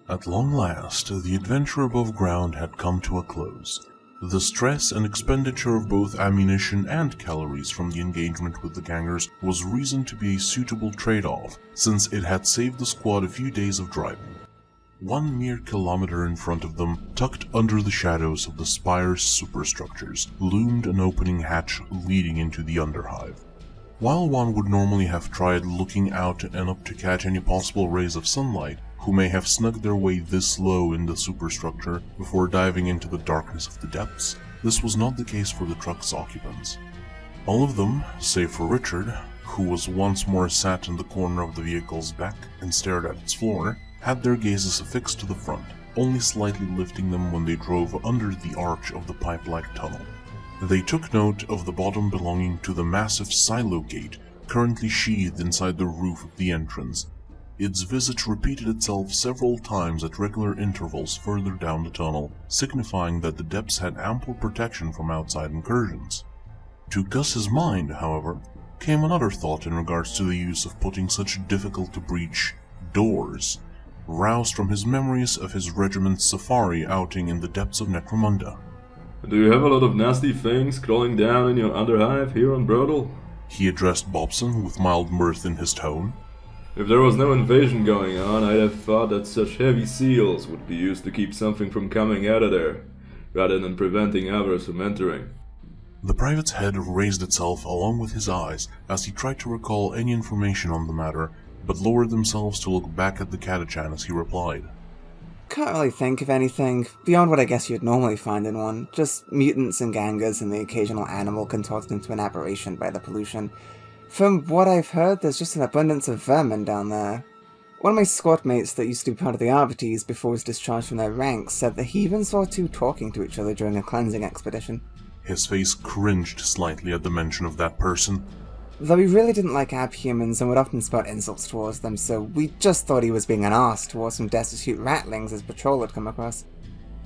At long last, the adventure above ground had come to a close. The stress and expenditure of both ammunition and calories from the engagement with the gangers was reasoned to be a suitable trade-off, since it had saved the squad a few days of driving. 1 mere kilometer in front of them, tucked under the shadows of the Spire's superstructures, loomed an opening hatch leading into the Underhive. While one would normally have tried looking out and up to catch any possible rays of sunlight, who may have snugged their way this low in the superstructure before diving into the darkness of the depths, this was not the case for the truck's occupants. All of them, save for Richard, who was once more sat in the corner of the vehicle's back and stared at its floor, had their gazes affixed to the front, only slightly lifting them when they drove under the arch of the pipe-like tunnel. They took note of the bottom belonging to the massive silo gate currently sheathed inside the roof of the entrance. Its visage repeated itself several times at regular intervals further down the tunnel, signifying that the depths had ample protection from outside incursions. To Gus's mind, however, came another thought in regards to the use of putting such difficult-to-breach doors, roused from his memories of his regiment's safari outing in the depths of Necromunda. Do you have a lot of nasty things crawling down in your underhive here on Brodel? He addressed Bobson with mild mirth in his tone. If there was no invasion going on, I'd have thought that such heavy seals would be used to keep something from coming out of there, rather than preventing others from entering. The private's head raised itself along with his eyes as he tried to recall any information on the matter, but lowered themselves to look back at the Catachan as he replied. Can't really think of anything, beyond what I guess you'd normally find in one. Just mutants and gangers and the occasional animal contorted into an aberration by the pollution. From what I've heard, there's just an abundance of vermin down there. One of my squad mates that used to be part of the Arbites before he was discharged from their ranks said that he even saw two talking to each other during a cleansing expedition. His face cringed slightly at the mention of that person. Though he really didn't like abhumans and would often spout insults towards them, so we just thought he was being an arse towards some destitute ratlings his patrol had come across.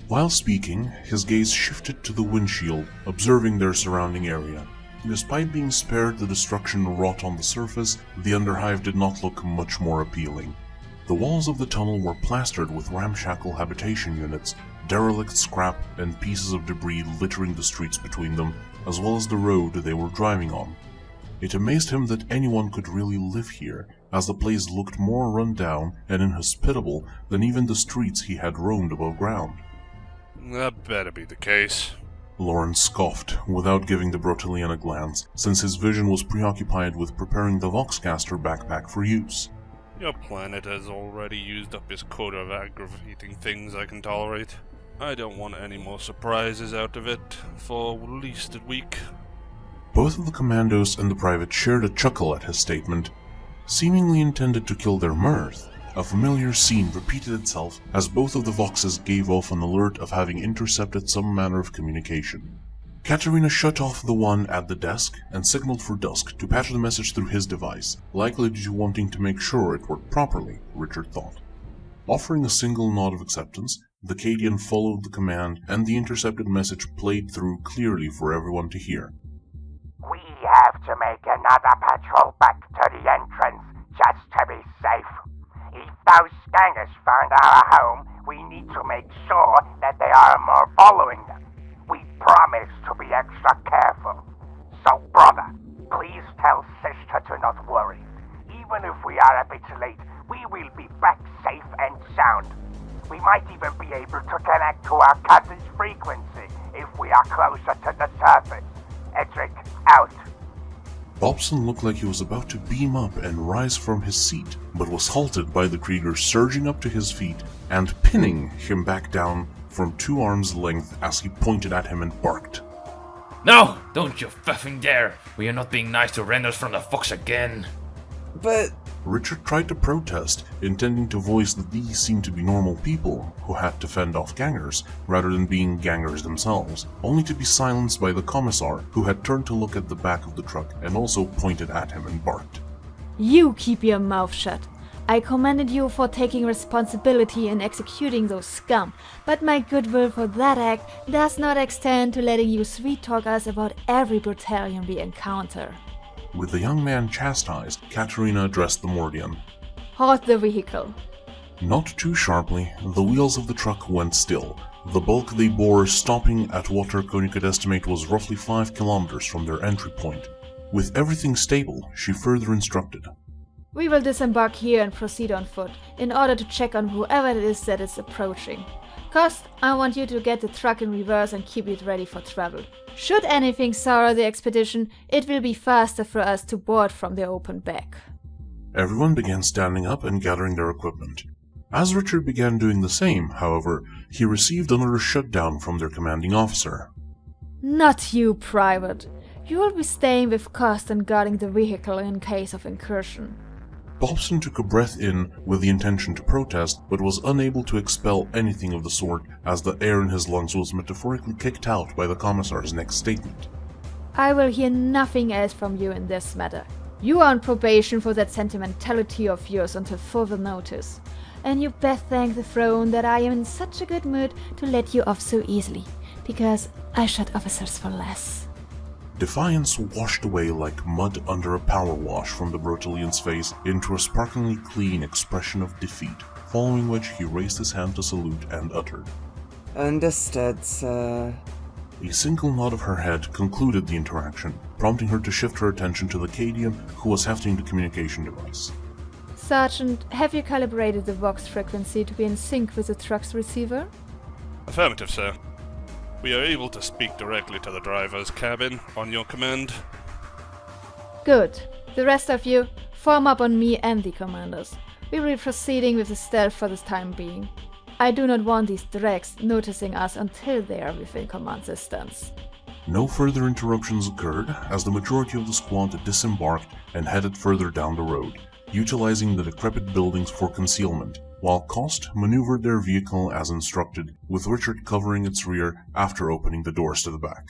While speaking, his gaze shifted to the windshield, observing their surrounding area. Despite being spared the destruction wrought on the surface, the Underhive did not look much more appealing. The walls of the tunnel were plastered with ramshackle habitation units, derelict scrap and pieces of debris littering the streets between them, as well as the road they were driving on. It amazed him that anyone could really live here, as the place looked more run down and inhospitable than even the streets he had roamed above ground. That better be the case. Lawrence scoffed, without giving the Brotelian a glance, since his vision was preoccupied with preparing the Voxcaster backpack for use. Your planet has already used up its quota of aggravating things I can tolerate. I don't want any more surprises out of it for at least a week. Both of the commandos and the private shared a chuckle at his statement. Seemingly intended to kill their mirth, a familiar scene repeated itself as both of the Voxes gave off an alert of having intercepted some manner of communication. Katerina shut off the one at the desk and signaled for Dusk to patch the message through his device, likely due to wanting to make sure it worked properly, Richard thought. Offering a single nod of acceptance, the Cadian followed the command and the intercepted message played through clearly for everyone to hear. We have to make another patrol back to the entrance just to be safe. If those gangers find our home, we need to make sure that there are more following them. We promise to be extra careful. So, brother, please tell sister to not worry. Even if we are a bit late, we will be back safe and sound. We might even be able to connect to our cousin's frequency if we are closer to the surface. Edric, out. Bobson looked like he was about to beam up and rise from his seat, but was halted by the Krieger surging up to his feet and pinning him back down from 2 arms' length as he pointed at him and barked. No! Don't you fucking dare! We are not being nice to Renders from the Fox again! But Richard tried to protest, intending to voice that these seemed to be normal people who had to fend off gangers, rather than being gangers themselves, only to be silenced by the commissar, who had turned to look at the back of the truck and also pointed at him and barked. You keep your mouth shut. I commended you for taking responsibility and executing those scum, but my goodwill for that act does not extend to letting you sweet-talk us about every Brutalian we encounter. With the young man chastised, Katerina addressed the Mordian. Halt the vehicle. Not too sharply, the wheels of the truck went still, the bulk they bore stopping at what Urkonia could estimate was roughly 5 kilometers from their entry point. With everything stable, she further instructed. We will disembark here and proceed on foot, in order to check on whoever it is that is approaching. Cost, I want you to get the truck in reverse and keep it ready for travel. Should anything sour the expedition, it will be faster for us to board from the open back. Everyone began standing up and gathering their equipment. As Richard began doing the same, however, he received another shutdown from their commanding officer. Not you, Private. You will be staying with Cost and guarding the vehicle in case of incursion. Bobson took a breath in with the intention to protest, but was unable to expel anything of the sort as the air in his lungs was metaphorically kicked out by the commissar's next statement. I will hear nothing else from you in this matter. You are on probation for that sentimentality of yours until further notice. And you best thank the throne that I am in such a good mood to let you off so easily, because I shot officers for less. Defiance washed away like mud under a power wash from the Brotelian's face into a sparklingly clean expression of defeat, following which he raised his hand to salute and uttered, Understood, sir. A single nod of her head concluded the interaction, prompting her to shift her attention to the Cadian, who was hefting the communication device. Sergeant, have you calibrated the Vox frequency to be in sync with the truck's receiver? Affirmative, sir. We are able to speak directly to the driver's cabin on your command. Good. The rest of you, form up on me and the commanders. We will be proceeding with the stealth for the time being. I do not want these dregs noticing us until they are within command distance. No further interruptions occurred as the majority of the squad disembarked and headed further down the road, utilizing the decrepit buildings for concealment, while Cost maneuvered their vehicle as instructed, with Richard covering its rear after opening the doors to the back.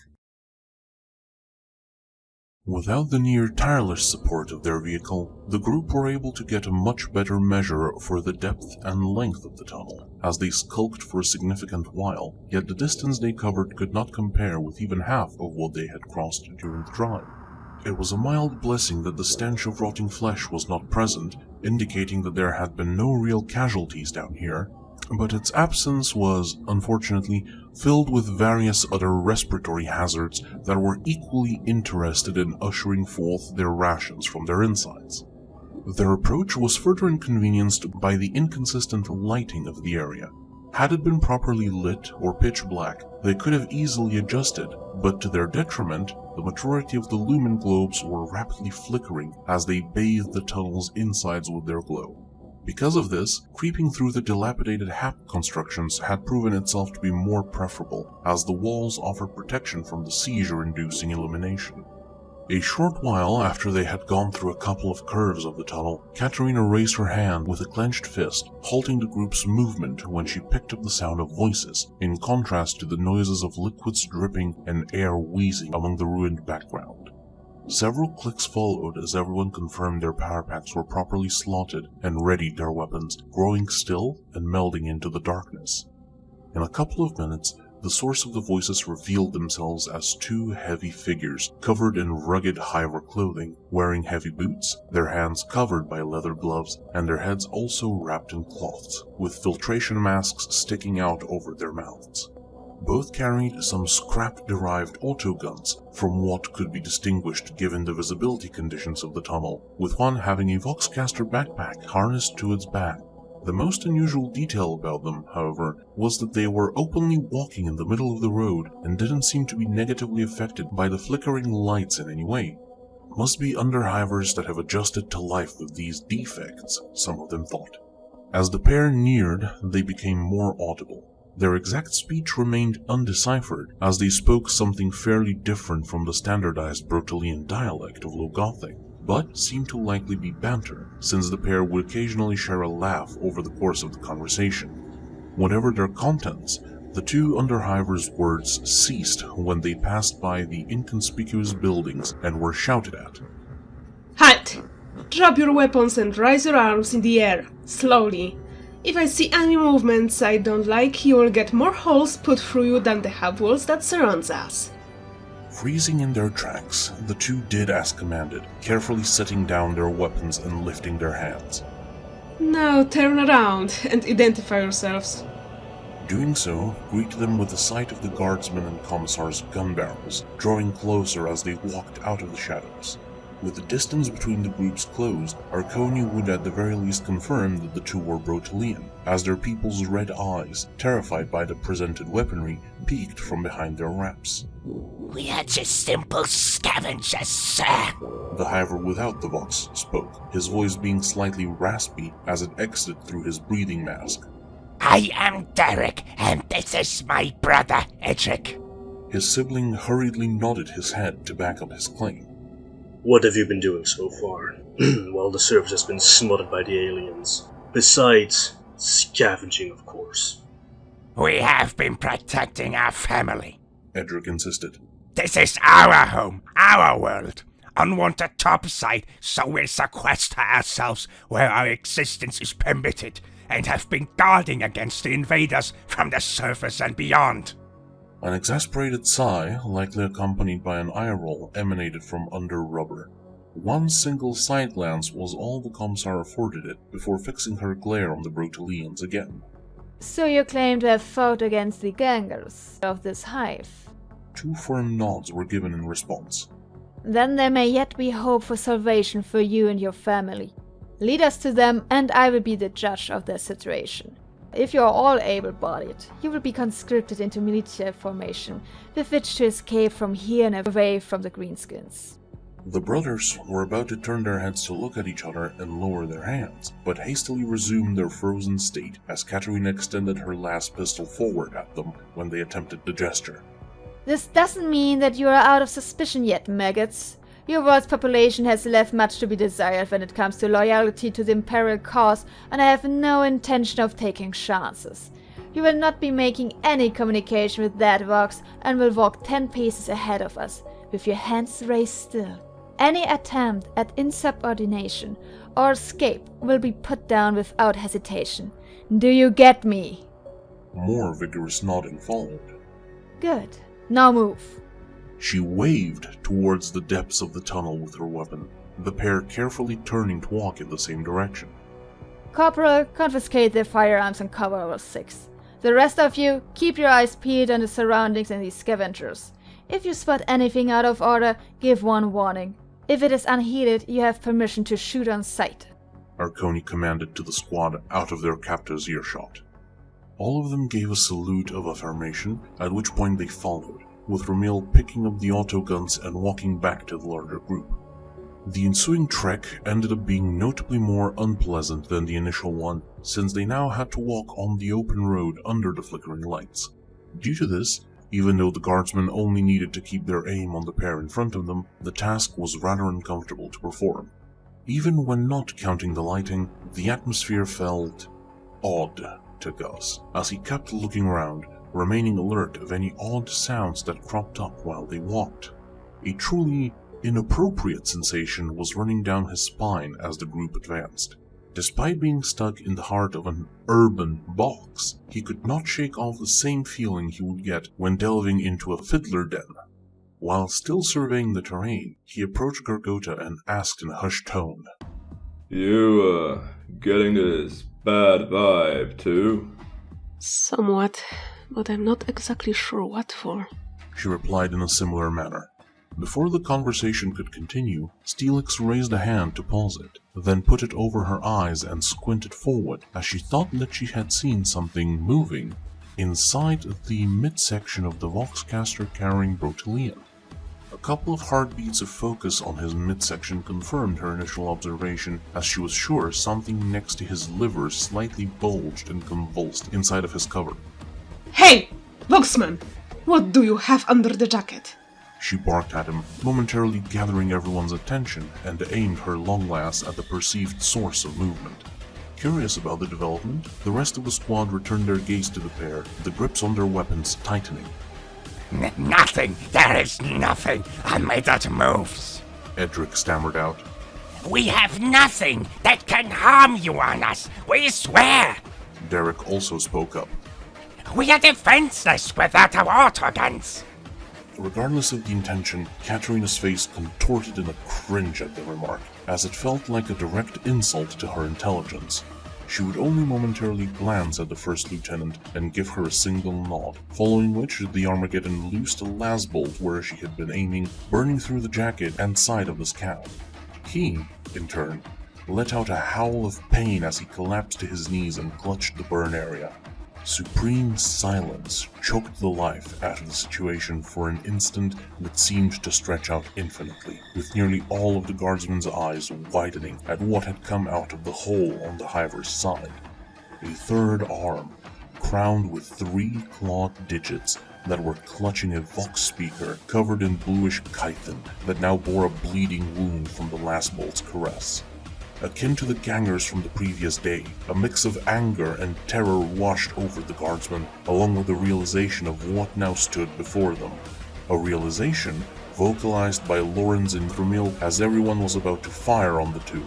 Without the near tireless support of their vehicle, the group were able to get a much better measure for the depth and length of the tunnel, as they skulked for a significant while, yet the distance they covered could not compare with even half of what they had crossed during the drive. It was a mild blessing that the stench of rotting flesh was not present, indicating that there had been no real casualties down here, but its absence was, unfortunately, filled with various other respiratory hazards that were equally interested in ushering forth their rations from their insides. Their approach was further inconvenienced by the inconsistent lighting of the area. Had it been properly lit or pitch black, they could have easily adjusted, but to their detriment, the majority of the lumen globes were rapidly flickering as they bathed the tunnel's insides with their glow. Because of this, creeping through the dilapidated HAP constructions had proven itself to be more preferable, as the walls offered protection from the seizure-inducing illumination. A short while after they had gone through a couple of curves of the tunnel, Katerina raised her hand with a clenched fist, halting the group's movement when she picked up the sound of voices, in contrast to the noises of liquids dripping and air wheezing among the ruined background. Several clicks followed as everyone confirmed their power packs were properly slotted and readied their weapons, growing still and melding into the darkness. In a couple of minutes, the source of the voices revealed themselves as two heavy figures covered in rugged Hyver clothing, wearing heavy boots, their hands covered by leather gloves, and their heads also wrapped in cloths, with filtration masks sticking out over their mouths. Both carried some scrap-derived autoguns, from what could be distinguished given the visibility conditions of the tunnel, with one having a Voxcaster backpack harnessed to its back. The most unusual detail about them, however, was that they were openly walking in the middle of the road and didn't seem to be negatively affected by the flickering lights in any way. Must be underhivers that have adjusted to life with these defects, some of them thought. As the pair neared, they became more audible. Their exact speech remained undeciphered, as they spoke something fairly different from the standardized Brotelian dialect of Low Gothic, but seemed to likely be banter, since the pair would occasionally share a laugh over the course of the conversation. Whatever their contents, the two underhivers' words ceased when they passed by the inconspicuous buildings and were shouted at. Halt! Drop your weapons and raise your arms in the air, slowly. If I see any movements I don't like, you will get more holes put through you than the hub walls that surrounds us. Freezing in their tracks, the two did as commanded, carefully setting down their weapons and lifting their hands. Now turn around and identify yourselves. Doing so greeted them with the sight of the guardsmen and commissars' gun barrels, drawing closer as they walked out of the shadows. With the distance between the groups closed, Arconi would at the very least confirm that the two were Brotelian, as their people's red eyes, terrified by the presented weaponry, peeked from behind their wraps. We are just simple scavengers, sir. The Hiver without the Vox spoke, his voice being slightly raspy as it exited through his breathing mask. I am Derek, and this is my brother, Edric. His sibling hurriedly nodded his head to back up his claim. What have you been doing so far, while the surface has been smothered by the aliens? Besides scavenging, of course. We have been protecting our family. Edric insisted. This is our home, our world. Unwanted topside, so we'll sequester ourselves where our existence is permitted, and have been guarding against the invaders from the surface and beyond. An exasperated sigh, likely accompanied by an eye roll, emanated from under rubber. One single side glance was all the commissar afforded it, before fixing her glare on the Brutalians again. So you claim to have fought against the gangers of this hive? Two firm nods were given in response. Then there may yet be hope for salvation for you and your family. Lead us to them, and I will be the judge of their situation. If you are all able-bodied, you will be conscripted into militia formation, with which to escape from here and away from the greenskins. The brothers were about to turn their heads to look at each other and lower their hands, but hastily resumed their frozen state as Katerina extended her last pistol forward at them when they attempted the gesture. This doesn't mean that you are out of suspicion yet, maggots. Your world's population has left much to be desired when it comes to loyalty to the Imperial cause, and I have no intention of taking chances. You will not be making any communication with that Vox, and will walk 10 paces ahead of us, with your hands raised still. Any attempt at insubordination or escape will be put down without hesitation. Do you get me? More vigorous nodding followed. Good. Now move. She waved towards the depths of the tunnel with her weapon, the pair carefully turning to walk in the same direction. Corporal, confiscate their firearms and cover over 6. The rest of you, keep your eyes peeled on the surroundings and these scavengers. If you spot anything out of order, give one warning. If it is unheeded, you have permission to shoot on sight. Arconi commanded to the squad out of their captor's earshot. All of them gave a salute of affirmation, at which point they followed, with Ramil picking up the autoguns and walking back to the larger group. The ensuing trek ended up being notably more unpleasant than the initial one, since they now had to walk on the open road under the flickering lights. Due to this, even though the guardsmen only needed to keep their aim on the pair in front of them, the task was rather uncomfortable to perform. Even when not counting the lighting, the atmosphere felt odd to Gus, as he kept looking around, remaining alert of any odd sounds that cropped up while they walked. A truly inappropriate sensation was running down his spine as the group advanced. Despite being stuck in the heart of an urban box, he could not shake off the same feeling he would get when delving into a fiddler den. While still surveying the terrain, he approached Gargota and asked in a hushed tone, You, getting this bad vibe, too? Somewhat, but I'm not exactly sure what for. She replied in a similar manner. Before the conversation could continue, Steelix raised a hand to pause it, then put it over her eyes and squinted forward as she thought that she had seen something moving inside the midsection of the Voxcaster carrying Brotelian. A couple of heartbeats of focus on his midsection confirmed her initial observation, as she was sure something next to his liver slightly bulged and convulsed inside of his cover. Hey! Voxman! What do you have under the jacket? She barked at him, momentarily gathering everyone's attention, and aimed her long lass at the perceived source of movement. Curious about the development, the rest of the squad returned their gaze to the pair, the grips on their weapons tightening. Nothing! There is nothing! I made that moves! Edric stammered out. We have nothing that can harm you on us! We swear! Derek also spoke up. We are defenseless without our autoguns! Regardless of the intention, Katerina's face contorted in a cringe at the remark, as it felt like a direct insult to her intelligence. she would only momentarily glance at the first lieutenant and give her a single nod, following which the Armageddon loosed a las bolt where she had been aiming, burning through the jacket and side of the scout. He, in turn, let out a howl of pain as he collapsed to his knees and clutched the burn area. Supreme silence choked the life out of the situation for an instant that seemed to stretch out infinitely, with nearly all of the guardsmen's eyes widening at what had come out of the hole on the hiver's side. A third arm, crowned with 3 clawed digits that were clutching a Vox speaker covered in bluish chitin that now bore a bleeding wound from the last bolt's caress. Akin to the gangers from the previous day, a mix of anger and terror washed over the guardsmen, along with the realization of what now stood before them. A realization vocalized by Lorenz and Vermeil as everyone was about to fire on the two.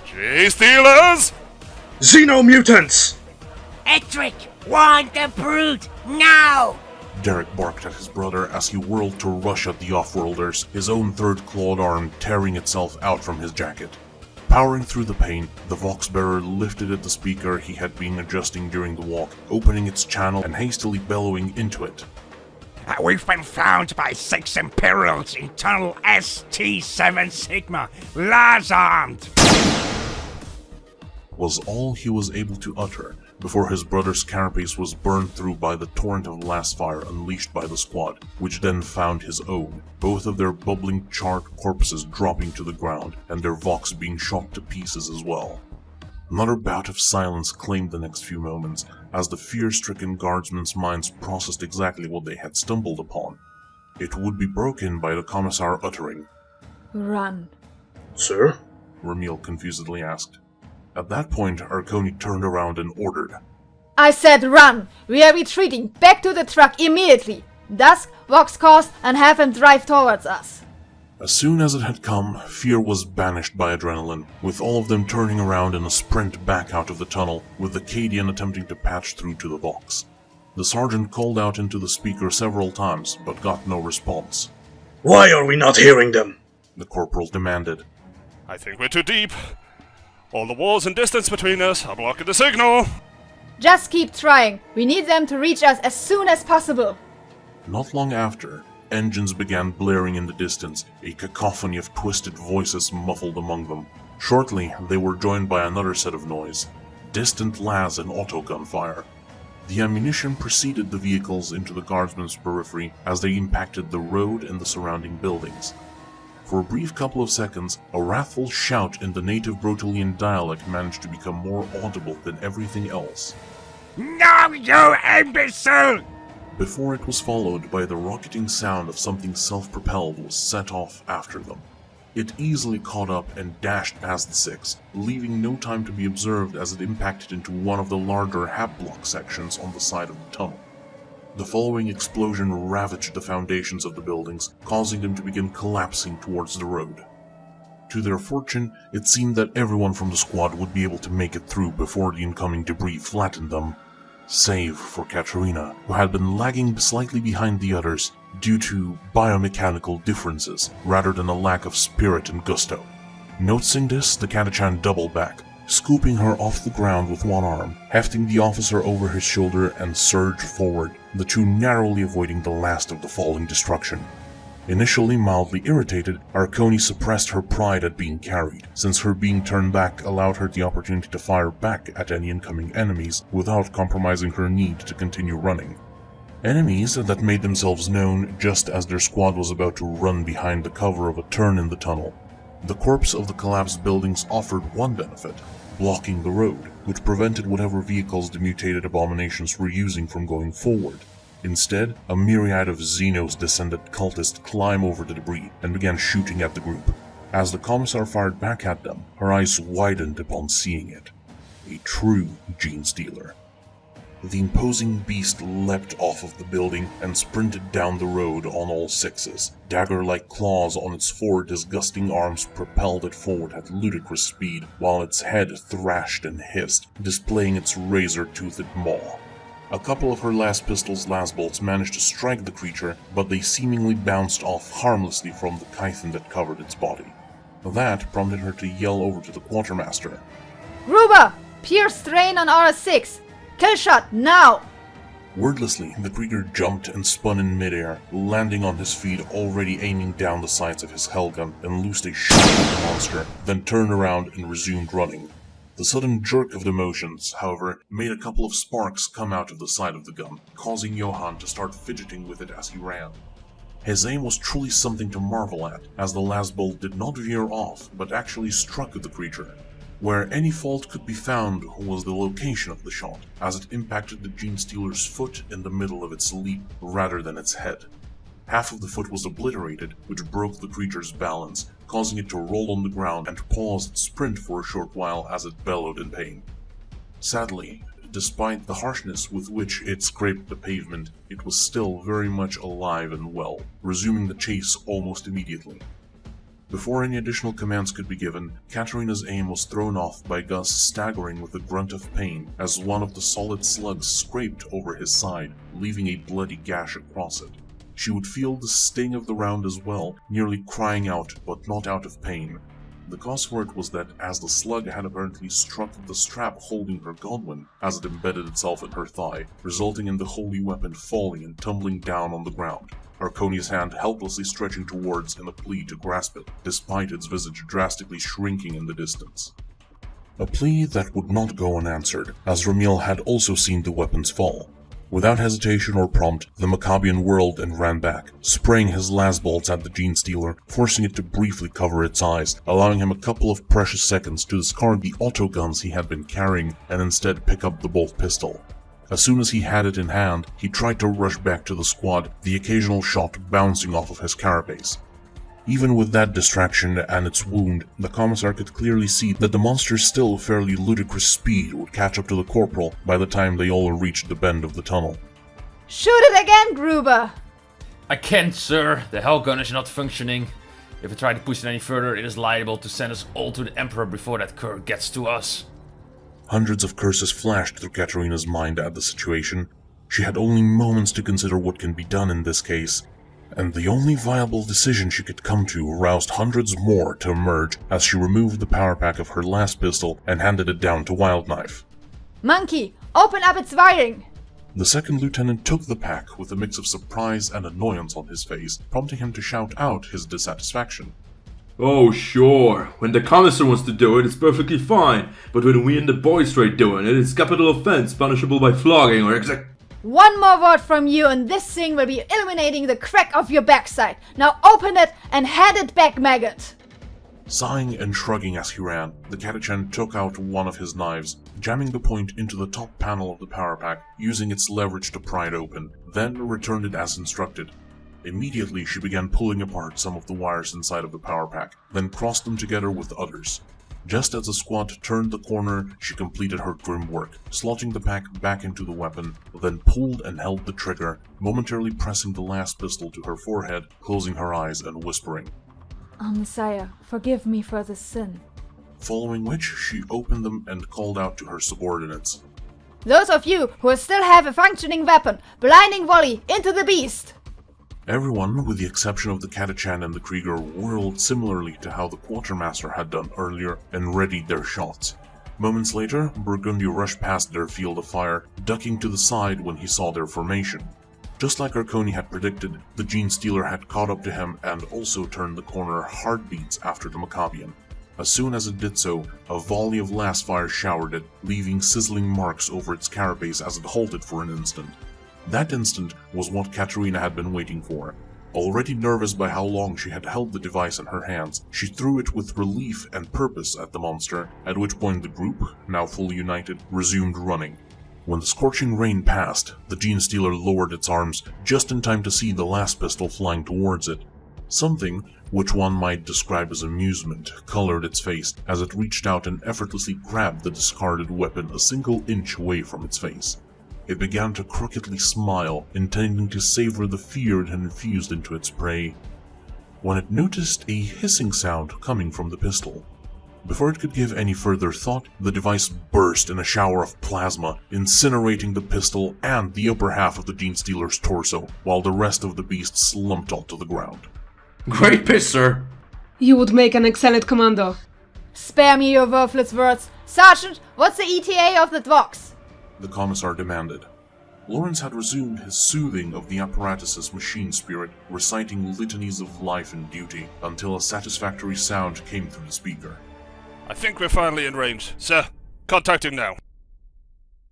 G-Stealers! Xenomutants! Ettrick, warn the brute, now! Derek barked at his brother as he whirled to rush at the Offworlders, his own third clawed arm tearing itself out from his jacket. Powering through the pain, the Vox-bearer lifted at the speaker he had been adjusting during the walk, opening its channel and hastily bellowing into it. We've been found by 6 Imperials in Tunnel ST7 Sigma, las-armed! Was all he was able to utter before his brother's carapace was burned through by the torrent of last fire unleashed by the squad, which then found his own, both of their bubbling charred corpses dropping to the ground and their Vox being shot to pieces as well. Another bout of silence claimed the next few moments as the fear-stricken guardsmen's minds processed exactly what they had stumbled upon. It would be broken by the Commissar uttering, Run. Sir? Vermeil confusedly asked. At that point, Arconi turned around and ordered, I said run! We are retreating! Back to the truck immediately! Dusk, Vox calls, and have him drive towards us. As soon as it had come, fear was banished by adrenaline, with all of them turning around in a sprint back out of the tunnel, with the Cadian attempting to patch through to the Vox. The sergeant called out into the speaker several times, but got no response. Why are we not hearing them? The corporal demanded. I think we're too deep. All the walls and distance between us are blocking the signal. Just keep trying. We need them to reach us as soon as possible. Not long after, engines began blaring in the distance, a cacophony of twisted voices muffled among them. Shortly, they were joined by another set of noise, distant las and auto gunfire. The ammunition preceded the vehicles into the guardsmen's periphery as they impacted the road and the surrounding buildings. For a brief couple of seconds, a wrathful shout in the native Brotelian dialect managed to become more audible than everything else. No, you imbecile! Before it was followed by the rocketing sound of something self-propelled was set off after them. It easily caught up and dashed past the 6, leaving no time to be observed as it impacted into one of the larger HAP block sections on the side of the tunnel. The following explosion ravaged the foundations of the buildings, causing them to begin collapsing towards the road. To their fortune, it seemed that everyone from the squad would be able to make it through before the incoming debris flattened them, save for Katerina, who had been lagging slightly behind the others due to biomechanical differences rather than a lack of spirit and gusto. Noticing this, the Catachan doubled back, scooping her off the ground with one arm, hefting the officer over his shoulder and surged forward, the two narrowly avoiding the last of the falling destruction. Initially mildly irritated, Arconi suppressed her pride at being carried, since her being turned back allowed her the opportunity to fire back at any incoming enemies without compromising her need to continue running. Enemies that made themselves known just as their squad was about to run behind the cover of a turn in the tunnel. The corpse of the collapsed buildings offered one benefit, blocking the road, which prevented whatever vehicles the mutated abominations were using from going forward. Instead, a myriad of Xenos descended cultists climbed over the debris and began shooting at the group. As the Commissar fired back at them, her eyes widened upon seeing it. A true Gene Stealer. The imposing beast leapt off of the building and sprinted down the road on all sixes. Dagger-like claws on its four disgusting arms propelled it forward at ludicrous speed, while its head thrashed and hissed, displaying its razor-toothed maw. A couple of her last pistol's last bolts managed to strike the creature, but they seemingly bounced off harmlessly from the chitin that covered its body. That prompted her to yell over to the quartermaster. Gruber! Pure strain on R6. Kill shot, now! Wordlessly, the Krieger jumped and spun in midair, landing on his feet, already aiming down the sights of his Hellgun, and loosed a shot at the monster, then turned around and resumed running. The sudden jerk of the motions, however, made a couple of sparks come out of the side of the gun, causing Johann to start fidgeting with it as he ran. His aim was truly something to marvel at, as the last bolt did not veer off, but actually struck the creature. Where any fault could be found was the location of the shot, as it impacted the Genestealer's foot in the middle of its leap rather than its head. Half of the foot was obliterated, which broke the creature's balance, causing it to roll on the ground and pause its sprint for a short while as it bellowed in pain. Sadly, despite the harshness with which it scraped the pavement, it was still very much alive and well, resuming the chase almost immediately. Before any additional commands could be given, Katerina's aim was thrown off by Gus staggering with a grunt of pain as one of the solid slugs scraped over his side, leaving a bloody gash across it. She would feel the sting of the round as well, nearly crying out, but not out of pain. The cause for it was that as the slug had apparently struck the strap holding her Godwin, as it embedded itself in her thigh, resulting in the holy weapon falling and tumbling down on the ground. Arconia's hand helplessly stretching towards in a plea to grasp it, despite its visage drastically shrinking in the distance. A plea that would not go unanswered, as Ramiel had also seen the weapons fall. Without hesitation or prompt, the Maccabian whirled and ran back, spraying his last bolts at the Genestealer, forcing it to briefly cover its eyes, allowing him a couple of precious seconds to discard the autoguns he had been carrying and instead pick up the bolt pistol. As soon as he had it in hand, he tried to rush back to the squad, the occasional shot bouncing off of his carapace. Even with that distraction and its wound, the Commissar could clearly see that the monster's still fairly ludicrous speed would catch up to the Corporal by the time they all reached the bend of the tunnel. Shoot it again, Gruber! I can't, sir. The Hellgun is not functioning. If we try to push it any further, it is liable to send us all to the Emperor before that cur gets to us. Hundreds of curses flashed through Katerina's mind at the situation. She had only moments to consider what can be done in this case, and the only viable decision she could come to roused hundreds more to emerge as she removed the power pack of her last pistol and handed it down to Wildknife. Monkey, open up its wiring! The second lieutenant took the pack with a mix of surprise and annoyance on his face, prompting him to shout out his dissatisfaction. Oh, sure. When the Commissar wants to do it, it's perfectly fine. But when we and the boys try doing it, it's capital offense, punishable by flogging or One more word from you and this thing will be illuminating the crack of your backside. Now open it and hand it back, maggot! Sighing and shrugging as he ran, the Catachan took out one of his knives, jamming the point into the top panel of the power pack, using its leverage to pry it open, then returned it as instructed. Immediately she began pulling apart some of the wires inside of the power pack, then crossed them together with others. Just as the squad turned the corner, she completed her grim work, slotting the pack back into the weapon, then pulled and held the trigger, momentarily pressing the last pistol to her forehead, closing her eyes and whispering, Messiah, forgive me for this sin. Following which, she opened them and called out to her subordinates. Those of you who still have a functioning weapon, blinding volley into the beast! Everyone, with the exception of the Catachan and the Krieger, whirled similarly to how the Quartermaster had done earlier and readied their shots. Moments later, Burgundy rushed past their field of fire, ducking to the side when he saw their formation. Just like Arconi had predicted, the Genestealer had caught up to him and also turned the corner heartbeats after the Maccabian. As soon as it did so, a volley of last fire showered it, leaving sizzling marks over its carapace as it halted for an instant. That instant was what Katerina had been waiting for. Already nervous by how long she had held the device in her hands, she threw it with relief and purpose at the monster, at which point the group, now fully united, resumed running. When the scorching rain passed, the Genestealer lowered its arms just in time to see the last pistol flying towards it. Something, which one might describe as amusement, colored its face as it reached out and effortlessly grabbed the discarded weapon a single inch away from its face. It began to crookedly smile, intending to savor the fear it had infused into its prey, when it noticed a hissing sound coming from the pistol. Before it could give any further thought, the device burst in a shower of plasma, incinerating the pistol and the upper half of the Genestealer's torso, while the rest of the beast slumped onto the ground. Great piss, sir! You would make an excellent commando. Spare me your worthless words. Sergeant, what's the ETA of the Vox? The commissar demanded. Lawrence had resumed his soothing of the apparatus's machine spirit, reciting litanies of life and duty until a satisfactory sound came through the speaker. I think we're finally in range. Sir, contacting now.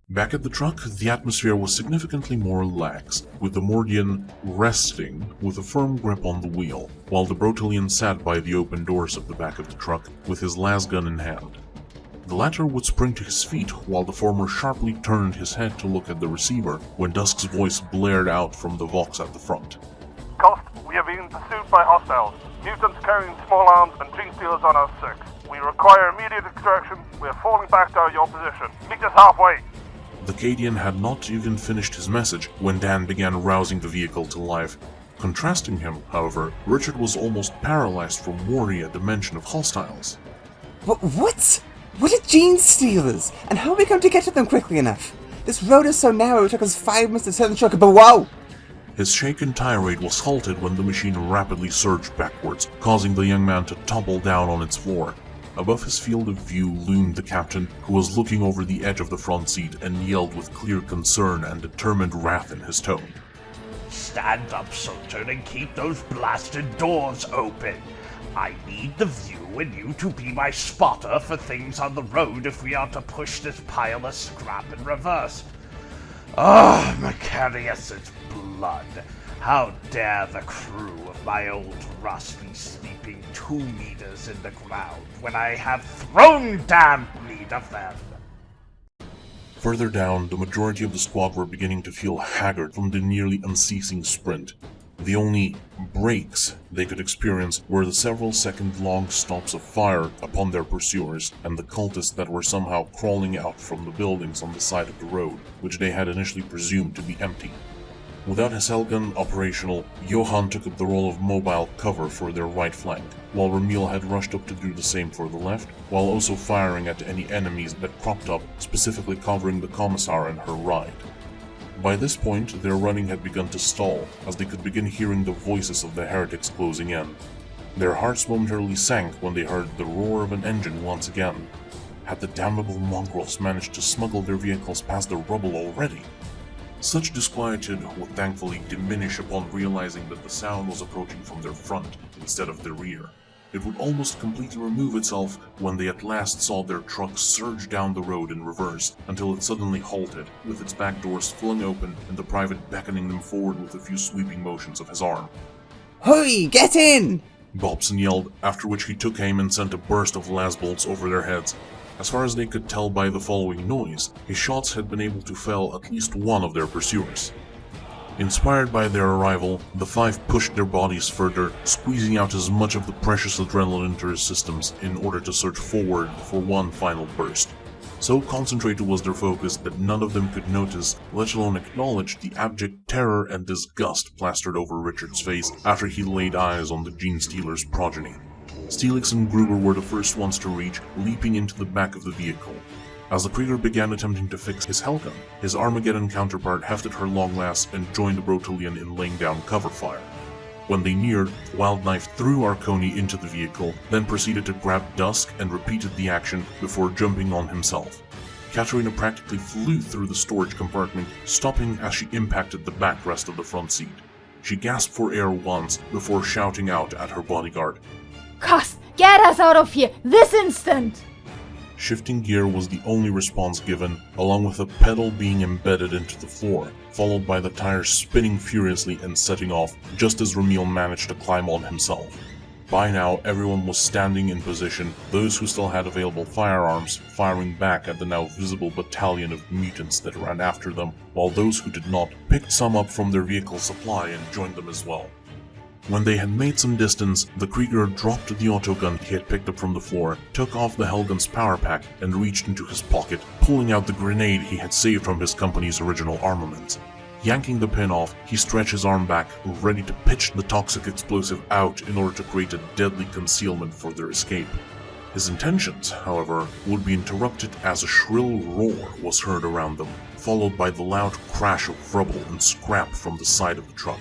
Back at the truck, the atmosphere was significantly more lax, with the Mordian resting with a firm grip on the wheel, while the Brotelian sat by the open doors of the back of the truck with his lasgun in hand. The latter would spring to his feet, while the former sharply turned his head to look at the receiver when Dusk's voice blared out from the Vox at the front. Cost, we are being pursued by hostiles. Mutants carrying small arms and gene stealers on our 6. We require immediate extraction. We are falling back to your position. Meet us halfway. The Cadian had not even finished his message when Dan began rousing the vehicle to life. Contrasting him, however, Richard was almost paralyzed from worry at the mention of hostiles. What? What are gene stealers? And how are we going to get to them quickly enough? This road is so narrow it took us 5 minutes to turn the truck, but whoa! His shaken tirade was halted when the machine rapidly surged backwards, causing the young man to topple down on its floor. Above his field of view loomed the captain, who was looking over the edge of the front seat and yelled with clear concern and determined wrath in his tone. Stand up, soldier, and keep those blasted doors open. I need the view and you to be my spotter for things on the road if we are to push this pile of scrap in reverse. Ah, Macarius's blood. How dare the crew of my old Russ be sleeping 2 meters in the ground when I have thrown damn need of them? Further down, the majority of the squad were beginning to feel haggard from the nearly unceasing sprint. The only breaks they could experience were the several second-long stops of fire upon their pursuers and the cultists that were somehow crawling out from the buildings on the side of the road, which they had initially presumed to be empty. Without his Helgun operational, Johann took up the role of mobile cover for their right flank, while Ramil had rushed up to do the same for the left, while also firing at any enemies that cropped up, specifically covering the Commissar and her ride. By this point, their running had begun to stall, as they could begin hearing the voices of the heretics closing in. Their hearts momentarily sank when they heard the roar of an engine once again. Had the damnable mongrels managed to smuggle their vehicles past the rubble already? Such disquietude would thankfully diminish upon realizing that the sound was approaching from their front instead of their rear. It would almost completely remove itself when they at last saw their truck surge down the road in reverse until it suddenly halted, with its back doors flung open and the private beckoning them forward with a few sweeping motions of his arm. Hurry, get in! Bobson yelled, after which he took aim and sent a burst of las bolts over their heads. As far as they could tell by the following noise, his shots had been able to fell at least one of their pursuers. Inspired by their arrival, the 5 pushed their bodies further, squeezing out as much of the precious adrenaline into their systems in order to surge forward for one final burst. So concentrated was their focus that none of them could notice, let alone acknowledge, the abject terror and disgust plastered over Richard's face after he laid eyes on the Gene Stealer's progeny. Steelix and Gruber were the first ones to reach, leaping into the back of the vehicle. As the Krieger began attempting to fix his Helgun, his Armageddon counterpart hefted her long lance and joined the Brotelian in laying down cover fire. When they neared, Wildknife threw Arconi into the vehicle, then proceeded to grab Dusk and repeated the action before jumping on himself. Katerina practically flew through the storage compartment, stopping as she impacted the backrest of the front seat. She gasped for air once before shouting out at her bodyguard, Cost, get us out of here, this instant! Shifting gear was the only response given, along with a pedal being embedded into the floor, followed by the tires spinning furiously and setting off just as Ramil managed to climb on himself. By now, everyone was standing in position, those who still had available firearms firing back at the now visible battalion of mutants that ran after them, while those who did not picked some up from their vehicle supply and joined them as well. When they had made some distance, the Krieger dropped the autogun he had picked up from the floor, took off the Helgun's power pack, and reached into his pocket, pulling out the grenade he had saved from his company's original armament. Yanking the pin off, he stretched his arm back, ready to pitch the toxic explosive out in order to create a deadly concealment for their escape. His intentions, however, would be interrupted as a shrill roar was heard around them, followed by the loud crash of rubble and scrap from the side of the truck.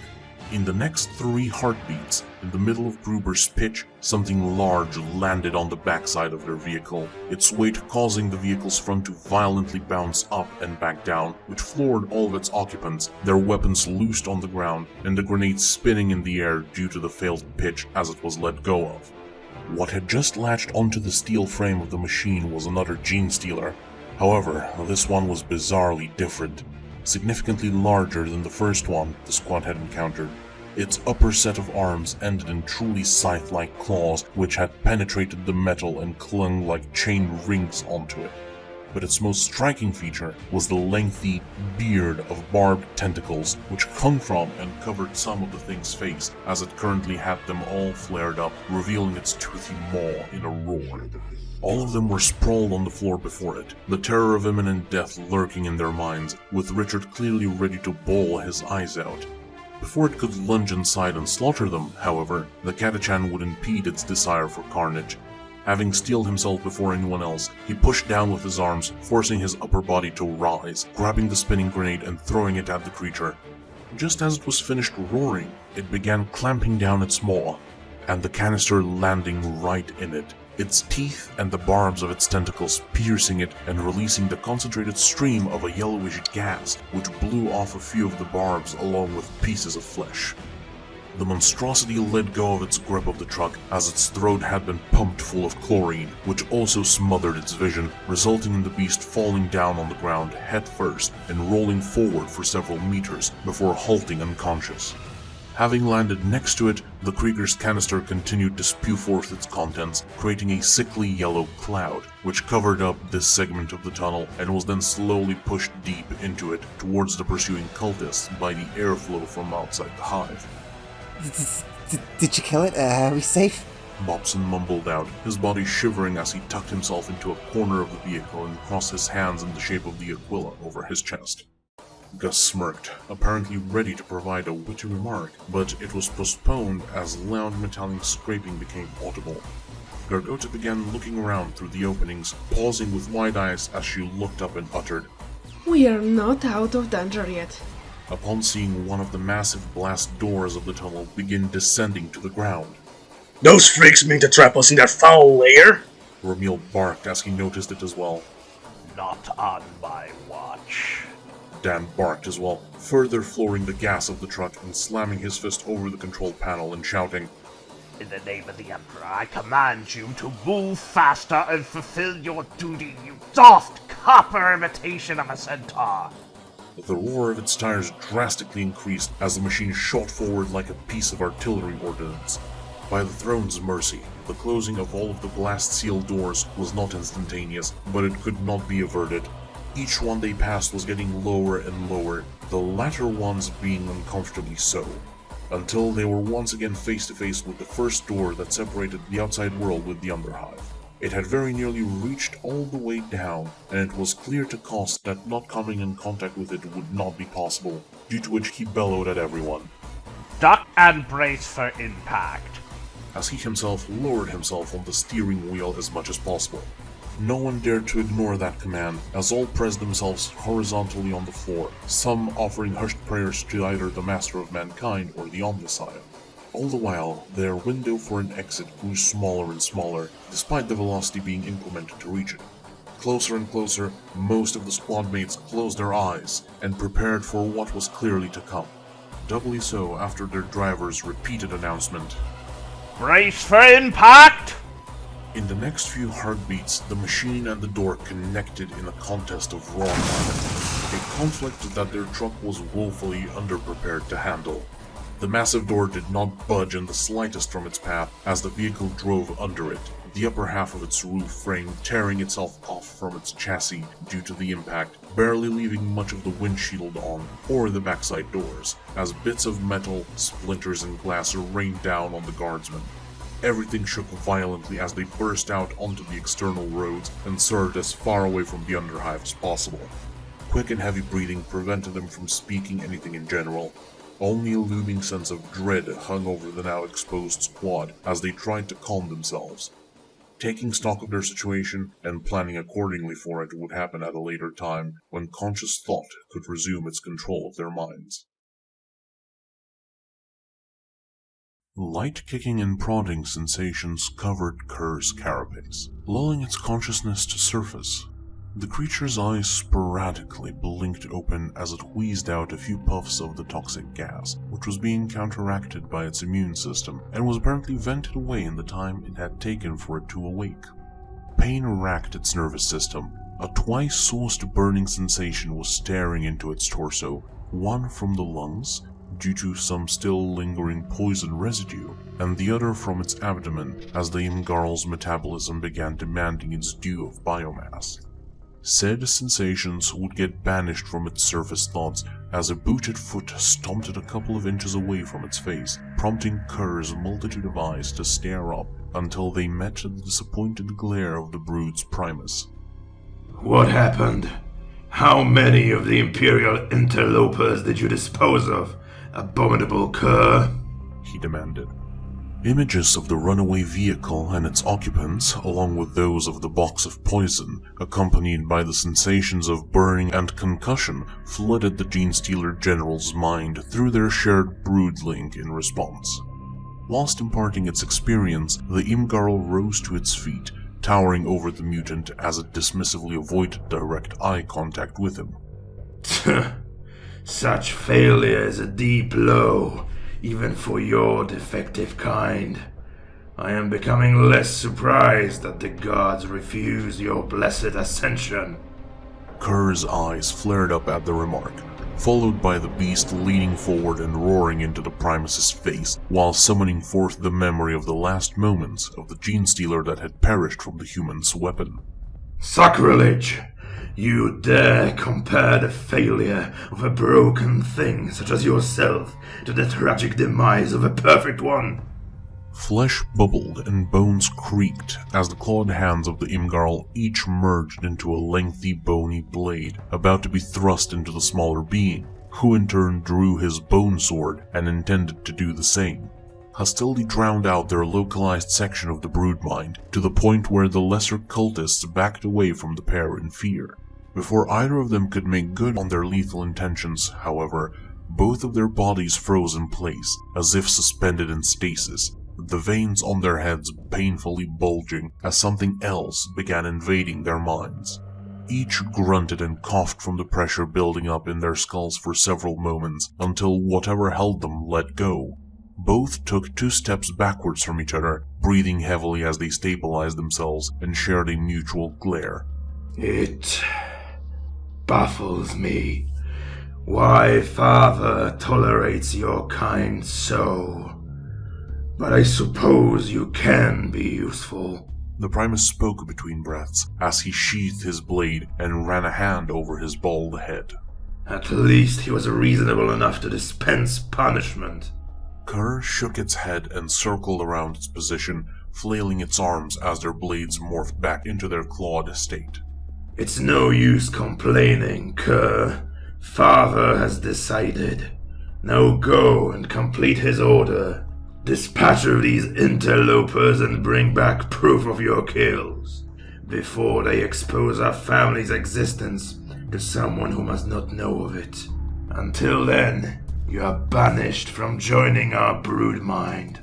In the next 3 heartbeats, in the middle of Gruber's pitch, something large landed on the backside of their vehicle, its weight causing the vehicle's front to violently bounce up and back down, which floored all of its occupants, their weapons loosed on the ground, and the grenade spinning in the air due to the failed pitch as it was let go of. What had just latched onto the steel frame of the machine was another Gene Stealer. However, this one was bizarrely different, significantly larger than the first one the squad had encountered. Its upper set of arms ended in truly scythe-like claws which had penetrated the metal and clung like chain rings onto it. But its most striking feature was the lengthy beard of barbed tentacles which hung from and covered some of the thing's face, as it currently had them all flared up, revealing its toothy maw in a roar. All of them were sprawled on the floor before it, the terror of imminent death lurking in their minds, with Richard clearly ready to bawl his eyes out. Before it could lunge inside and slaughter them, however, the Catachan would impede its desire for carnage. Having steeled himself before anyone else, he pushed down with his arms, forcing his upper body to rise, grabbing the spinning grenade and throwing it at the creature. Just as it was finished roaring, it began clamping down its maw, and the canister landing right in it, its teeth and the barbs of its tentacles piercing it and releasing the concentrated stream of a yellowish gas which blew off a few of the barbs along with pieces of flesh. The monstrosity let go of its grip of the truck as its throat had been pumped full of chlorine, which also smothered its vision, resulting in the beast falling down on the ground head first and rolling forward for several meters before halting unconscious. Having landed next to it, the Krieger's canister continued to spew forth its contents, creating a sickly yellow cloud, which covered up this segment of the tunnel and was then slowly pushed deep into it towards the pursuing cultists by the airflow from outside the hive. Did you kill it? Are we safe? Bobson mumbled out, his body shivering as he tucked himself into a corner of the vehicle and crossed his hands in the shape of the Aquila over his chest. Gus smirked, apparently ready to provide a witty remark, but it was postponed as loud metallic scraping became audible. Gargota began looking around through the openings, pausing with wide eyes as she looked up and uttered, We are not out of danger yet. upon seeing one of the massive blast doors of the tunnel begin descending to the ground. Those freaks mean to trap us in that foul lair? Ramil barked as he noticed it as well. Not on my watch. Dan barked as well, further flooring the gas of the truck and slamming his fist over the control panel and shouting, In the name of the Emperor, I command you to move faster and fulfill your duty, you soft copper imitation of a centaur. The roar of its tires drastically increased as the machine shot forward like a piece of artillery ordnance. By the throne's mercy, the closing of all of the blast-sealed doors was not instantaneous, but it could not be averted. Each one they passed was getting lower and lower, the latter ones being uncomfortably so, until they were once again face to face with the first door that separated the outside world with the Underhive. It had very nearly reached all the way down, and it was clear to Kost that not coming in contact with it would not be possible, due to which he bellowed at everyone. Duck and brace for impact. As he himself lowered himself on the steering wheel as much as possible. No one dared to ignore that command, as all pressed themselves horizontally on the floor, some offering hushed prayers to either the Master of Mankind or the Omnissiah. All the while, their window for an exit grew smaller and smaller, despite the velocity being implemented to reach it. Closer and closer, most of the squad mates closed their eyes and prepared for what was clearly to come. Doubly so after their driver's repeated announcement. Brace for impact! In the next few heartbeats, the machine and the door connected in a contest of raw combat, a conflict that their truck was woefully underprepared to handle. The massive door did not budge in the slightest from its path as the vehicle drove under it, the upper half of its roof frame tearing itself off from its chassis due to the impact, barely leaving much of the windshield on, or the backside doors, as bits of metal, splinters, and glass rained down on the guardsmen. Everything shook violently as they burst out onto the external roads and surged as far away from the Underhive as possible. Quick and heavy breathing prevented them from speaking anything in general. Only a looming sense of dread hung over the now exposed squad as they tried to calm themselves. Taking stock of their situation and planning accordingly for it would happen at a later time when conscious thought could resume its control of their minds. Light kicking and prodding sensations covered Kerr's carapace, lulling its consciousness to surface. The creature's eyes sporadically blinked open as it wheezed out a few puffs of the toxic gas, which was being counteracted by its immune system and was apparently vented away in the time it had taken for it to awake. Pain racked its nervous system. A twice-sourced burning sensation was staring into its torso, one from the lungs, due to some still lingering poison residue, and the other from its abdomen as the Imgarl's metabolism began demanding its due of biomass. Said sensations would get banished from its surface thoughts as a booted foot stomped it a couple of inches away from its face, prompting Kerr's multitude of eyes to stare up until they met the disappointed glare of the brood's primus. What happened? How many of the Imperial interlopers did you dispose of, abominable cur? He demanded. Images of the runaway vehicle and its occupants, along with those of the box of poison, accompanied by the sensations of burning and concussion, flooded the Genestealer General's mind through their shared brood link in response. Whilst imparting its experience, the Imgarl rose to its feet, towering over the mutant as it dismissively avoided direct eye contact with him. Such failure is a deep blow, even for your defective kind. I am becoming less surprised that the gods refuse your blessed ascension. Kerr's eyes flared up at the remark, followed by the beast leaning forward and roaring into the Primus's face, while summoning forth the memory of the last moments of the Genestealer that had perished from the human's weapon. Sacrilege! You dare compare the failure of a broken thing such as yourself to the tragic demise of a perfect one? Flesh bubbled and bones creaked as the clawed hands of the Imgarl each merged into a lengthy bony blade, about to be thrust into the smaller being, who in turn drew his bone sword and intended to do the same. Hostility drowned out their localized section of the broodmind, to the point where the lesser cultists backed away from the pair in fear. Before either of them could make good on their lethal intentions, however, both of their bodies froze in place, as if suspended in stasis, the veins on their heads painfully bulging as something else began invading their minds. Each grunted and coughed from the pressure building up in their skulls for several moments, until whatever held them let go. Both took 2 steps backwards from each other, breathing heavily as they stabilized themselves and shared a mutual glare. It baffles me why Father tolerates your kind so. But I suppose you can be useful. The Primus spoke between breaths as he sheathed his blade and ran a hand over his bald head. At least he was reasonable enough to dispense punishment. Kerr shook its head and circled around its position, flailing its arms as their blades morphed back into their clawed state. It's no use complaining, Kerr. Father has decided. Now go and complete his order. Dispatch of these interlopers and bring back proof of your kills, before they expose our family's existence to someone who must not know of it. Until then, you are banished from joining our broodmind.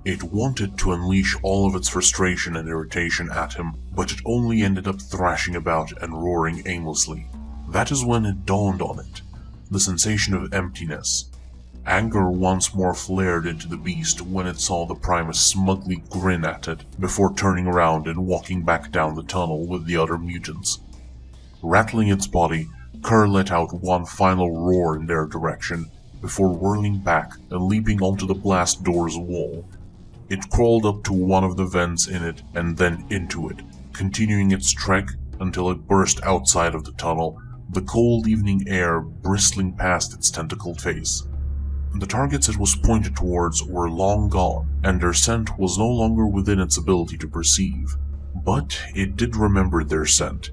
It wanted to unleash all of its frustration and irritation at him, but it only ended up thrashing about and roaring aimlessly. That is when it dawned on it. The sensation of emptiness. Anger once more flared into the beast when it saw the Primus smugly grin at it, before turning around and walking back down the tunnel with the other mutants. Rattling its body, Kerr let out one final roar in their direction, before whirling back and leaping onto the blast door's wall. It crawled up to one of the vents in it and then into it, continuing its trek until it burst outside of the tunnel, the cold evening air bristling past its tentacled face. The targets it was pointed towards were long gone, and their scent was no longer within its ability to perceive. But it did remember their scent.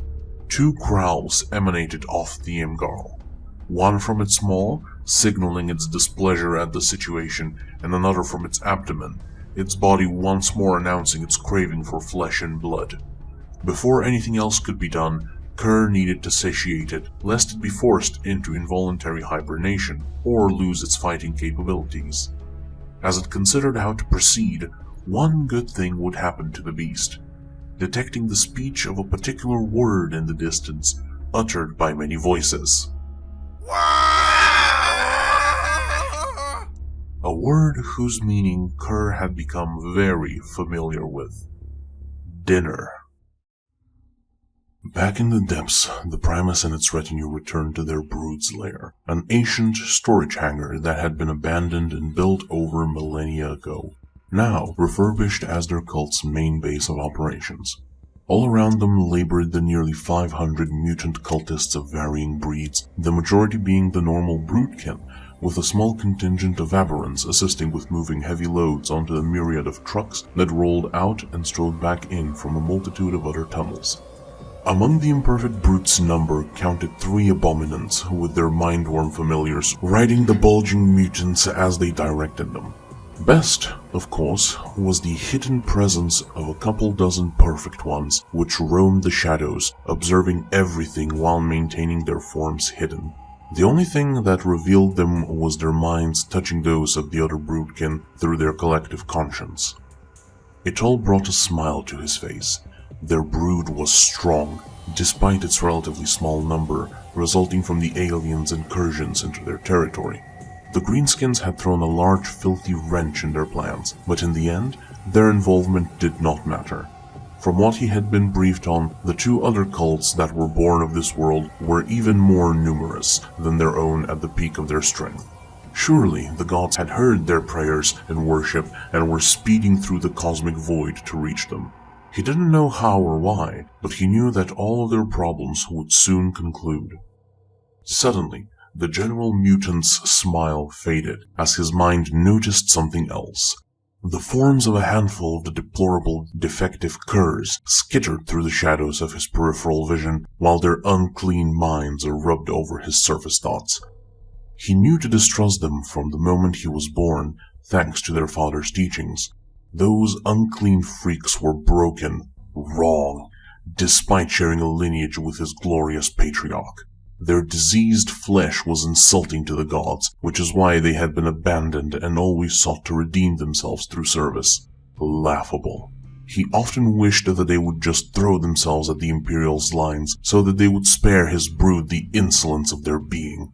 2 growls emanated off the Imgarl. One from its maw, signaling its displeasure at the situation, and another from its abdomen, its body once more announcing its craving for flesh and blood. Before anything else could be done, Kerr needed to satiate it, lest it be forced into involuntary hibernation, or lose its fighting capabilities. As it considered how to proceed, one good thing would happen to the beast. Detecting the speech of a particular word in the distance, uttered by many voices. A word whose meaning Kerr had become very familiar with. Dinner. Back in the depths, the Primus and its retinue returned to their brood's lair, an ancient storage hangar that had been abandoned and built over millennia ago, now refurbished as their cult's main base of operations. All around them labored the nearly 500 mutant cultists of varying breeds, the majority being the normal broodkin, with a small contingent of aberrants assisting with moving heavy loads onto the myriad of trucks that rolled out and strode back in from a multitude of other tunnels. Among the imperfect brutes number counted 3 abominants with their mind-worn familiars riding the bulging mutants as they directed them. Best, of course, was the hidden presence of a couple dozen perfect ones which roamed the shadows, observing everything while maintaining their forms hidden. The only thing that revealed them was their minds touching those of the other broodkin through their collective conscience. It all brought a smile to his face. Their brood was strong, despite its relatively small number, resulting from the aliens' incursions into their territory. The Greenskins had thrown a large filthy wrench in their plans, but in the end, their involvement did not matter. From what he had been briefed on, the 2 other cults that were born of this world were even more numerous than their own at the peak of their strength. Surely the gods had heard their prayers and worship and were speeding through the cosmic void to reach them. He didn't know how or why, but he knew that all of their problems would soon conclude. Suddenly, the General Mutant's smile faded as his mind noticed something else. The forms of a handful of the deplorable, defective curs skittered through the shadows of his peripheral vision, while their unclean minds rubbed over his surface thoughts. He knew to distrust them from the moment he was born, thanks to their father's teachings. Those unclean freaks were broken, wrong, despite sharing a lineage with his glorious patriarch. Their diseased flesh was insulting to the gods, which is why they had been abandoned and always sought to redeem themselves through service. Laughable. He often wished that they would just throw themselves at the Imperial's lines so that they would spare his brood the insolence of their being.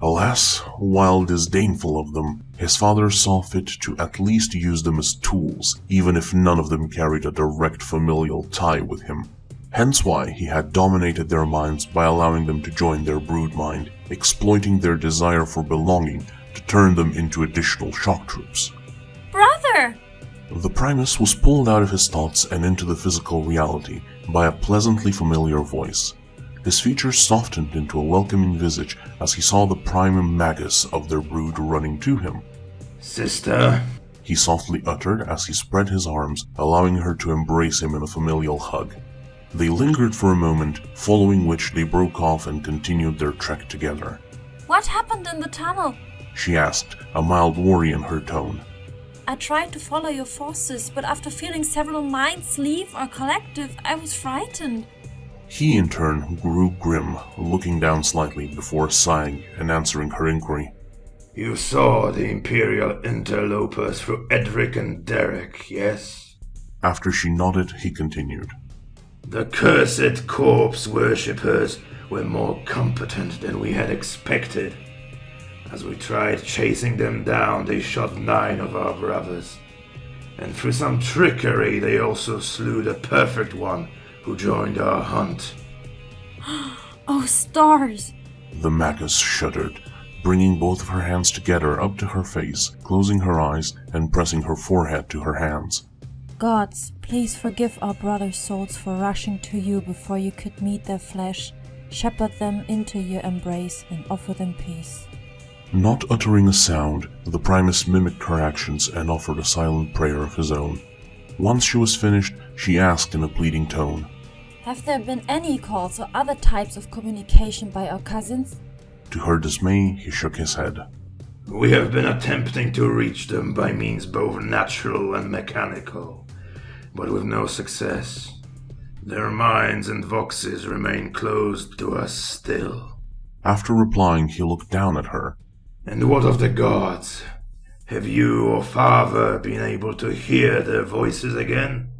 Alas, while disdainful of them, his father saw fit to at least use them as tools, even if none of them carried a direct familial tie with him. Hence why he had dominated their minds by allowing them to join their brood mind, exploiting their desire for belonging to turn them into additional shock troops. Brother! The Primus was pulled out of his thoughts and into the physical reality by a pleasantly familiar voice. His features softened into a welcoming visage as he saw the prime magus of their brood running to him. Sister, he softly uttered as he spread his arms, allowing her to embrace him in a familial hug. They lingered for a moment, following which they broke off and continued their trek together. What happened in the tunnel? She asked, a mild worry in her tone. I tried to follow your forces, but after feeling several minds leave our collective, I was frightened. He, in turn, grew grim, looking down slightly before sighing and answering her inquiry. You saw the Imperial interlopers through Edric and Derek, yes? After she nodded, he continued. The cursed corpse worshippers were more competent than we had expected. As we tried chasing them down, they shot 9 of our brothers. And through some trickery, they also slew the perfect one who joined our hunt. Oh, stars! The magus shuddered, bringing both of her hands together up to her face, closing her eyes and pressing her forehead to her hands. Gods, please forgive our brothers' souls for rushing to you before you could meet their flesh. Shepherd them into your embrace and offer them peace. Not uttering a sound, the Primus mimicked her actions and offered a silent prayer of his own. Once she was finished, she asked in a pleading tone, Have there been any calls or other types of communication by our cousins? To her dismay, he shook his head. We have been attempting to reach them by means both natural and mechanical, but with no success. Their minds and voxes remain closed to us still. After replying, he looked down at her. And what of the gods? Have you or father been able to hear their voices again?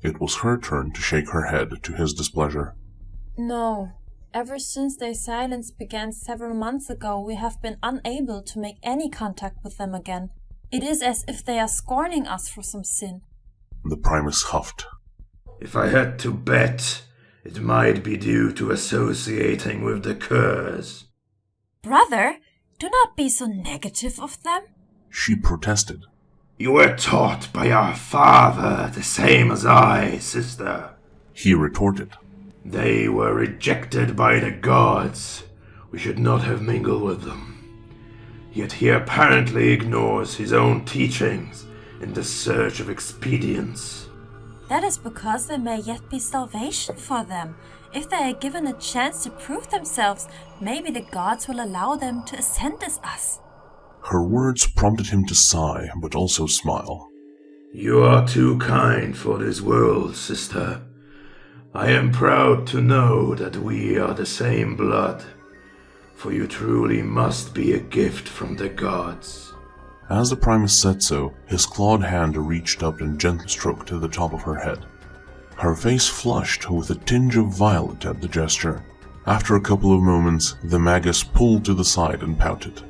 It was her turn to shake her head to his displeasure. No. Ever since their silence began several months ago, we have been unable to make any contact with them again. It is as if they are scorning us for some sin. The Primus huffed. If I had to bet, it might be due to associating with the curse. Brother, do not be so negative of them. She protested. You were taught by our father the same as I, sister. He retorted. They were rejected by the gods. We should not have mingled with them. Yet he apparently ignores his own teachings in the search of expedience. That is because there may yet be salvation for them. If they are given a chance to prove themselves, maybe the gods will allow them to ascend as us. Her words prompted him to sigh, but also smile. You are too kind for this world, sister. I am proud to know that we are the same blood, for you truly must be a gift from the gods. As the Primus said so, his clawed hand reached up and gently stroked the top of her head. Her face flushed with a tinge of violet at the gesture. After a couple of moments, the Magus pulled to the side and pouted.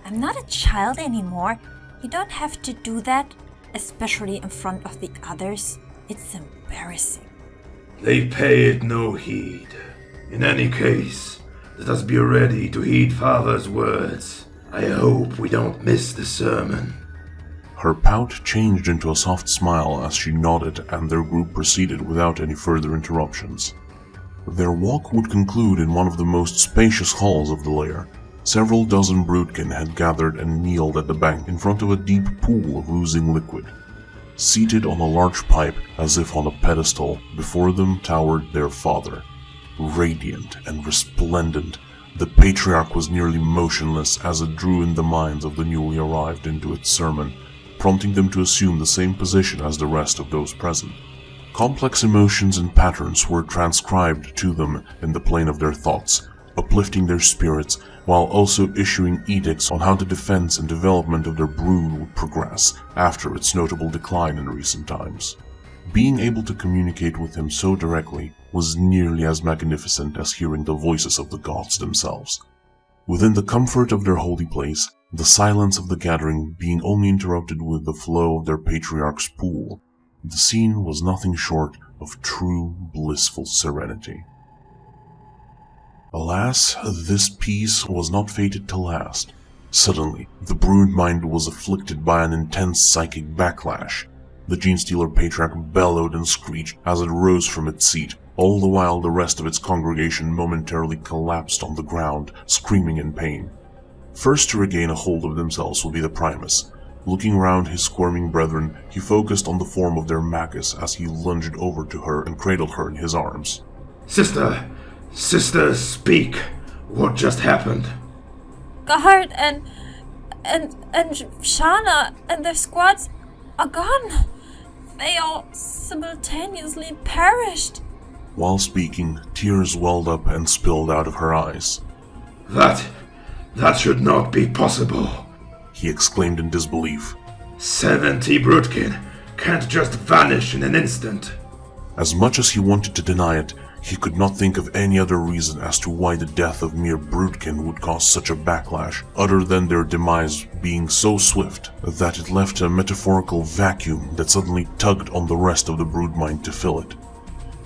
I'm not a child anymore. You don't have to do that, especially in front of the others. It's embarrassing. They pay it no heed. In any case, let us be ready to heed Father's words. I hope we don't miss the sermon. Her pout changed into a soft smile as she nodded, and their group proceeded without any further interruptions. Their walk would conclude in one of the most spacious halls of the lair. Several dozen Broodkin had gathered and kneeled at the bank in front of a deep pool of oozing liquid. Seated on a large pipe, as if on a pedestal, before them towered their father. Radiant and resplendent, the patriarch was nearly motionless as it drew in the minds of the newly arrived into its sermon, prompting them to assume the same position as the rest of those present. Complex emotions and patterns were transcribed to them in the plane of their thoughts, uplifting their spirits, while also issuing edicts on how the defense and development of their brood would progress after its notable decline in recent times. Being able to communicate with him so directly was nearly as magnificent as hearing the voices of the gods themselves. Within the comfort of their holy place, the silence of the gathering being only interrupted with the flow of their patriarch's pool, the scene was nothing short of true blissful serenity. Alas, this peace was not fated to last. Suddenly, the brood mind was afflicted by an intense psychic backlash. The Genestealer Patriarch bellowed and screeched as it rose from its seat, all the while the rest of its congregation momentarily collapsed on the ground, screaming in pain. First to regain a hold of themselves would be the Primus. Looking round his squirming brethren, he focused on the form of their Magus as he lunged over to her and cradled her in his arms. Sister, speak. What just happened? Guard and Shana and their squads are gone. They all simultaneously perished. While speaking, tears welled up and spilled out of her eyes. That should not be possible, he exclaimed in disbelief. 70 Broodkin can't just vanish in an instant. As much as he wanted to deny it, he could not think of any other reason as to why the death of mere Broodkin would cause such a backlash, other than their demise being so swift that it left a metaphorical vacuum that suddenly tugged on the rest of the broodmind to fill it.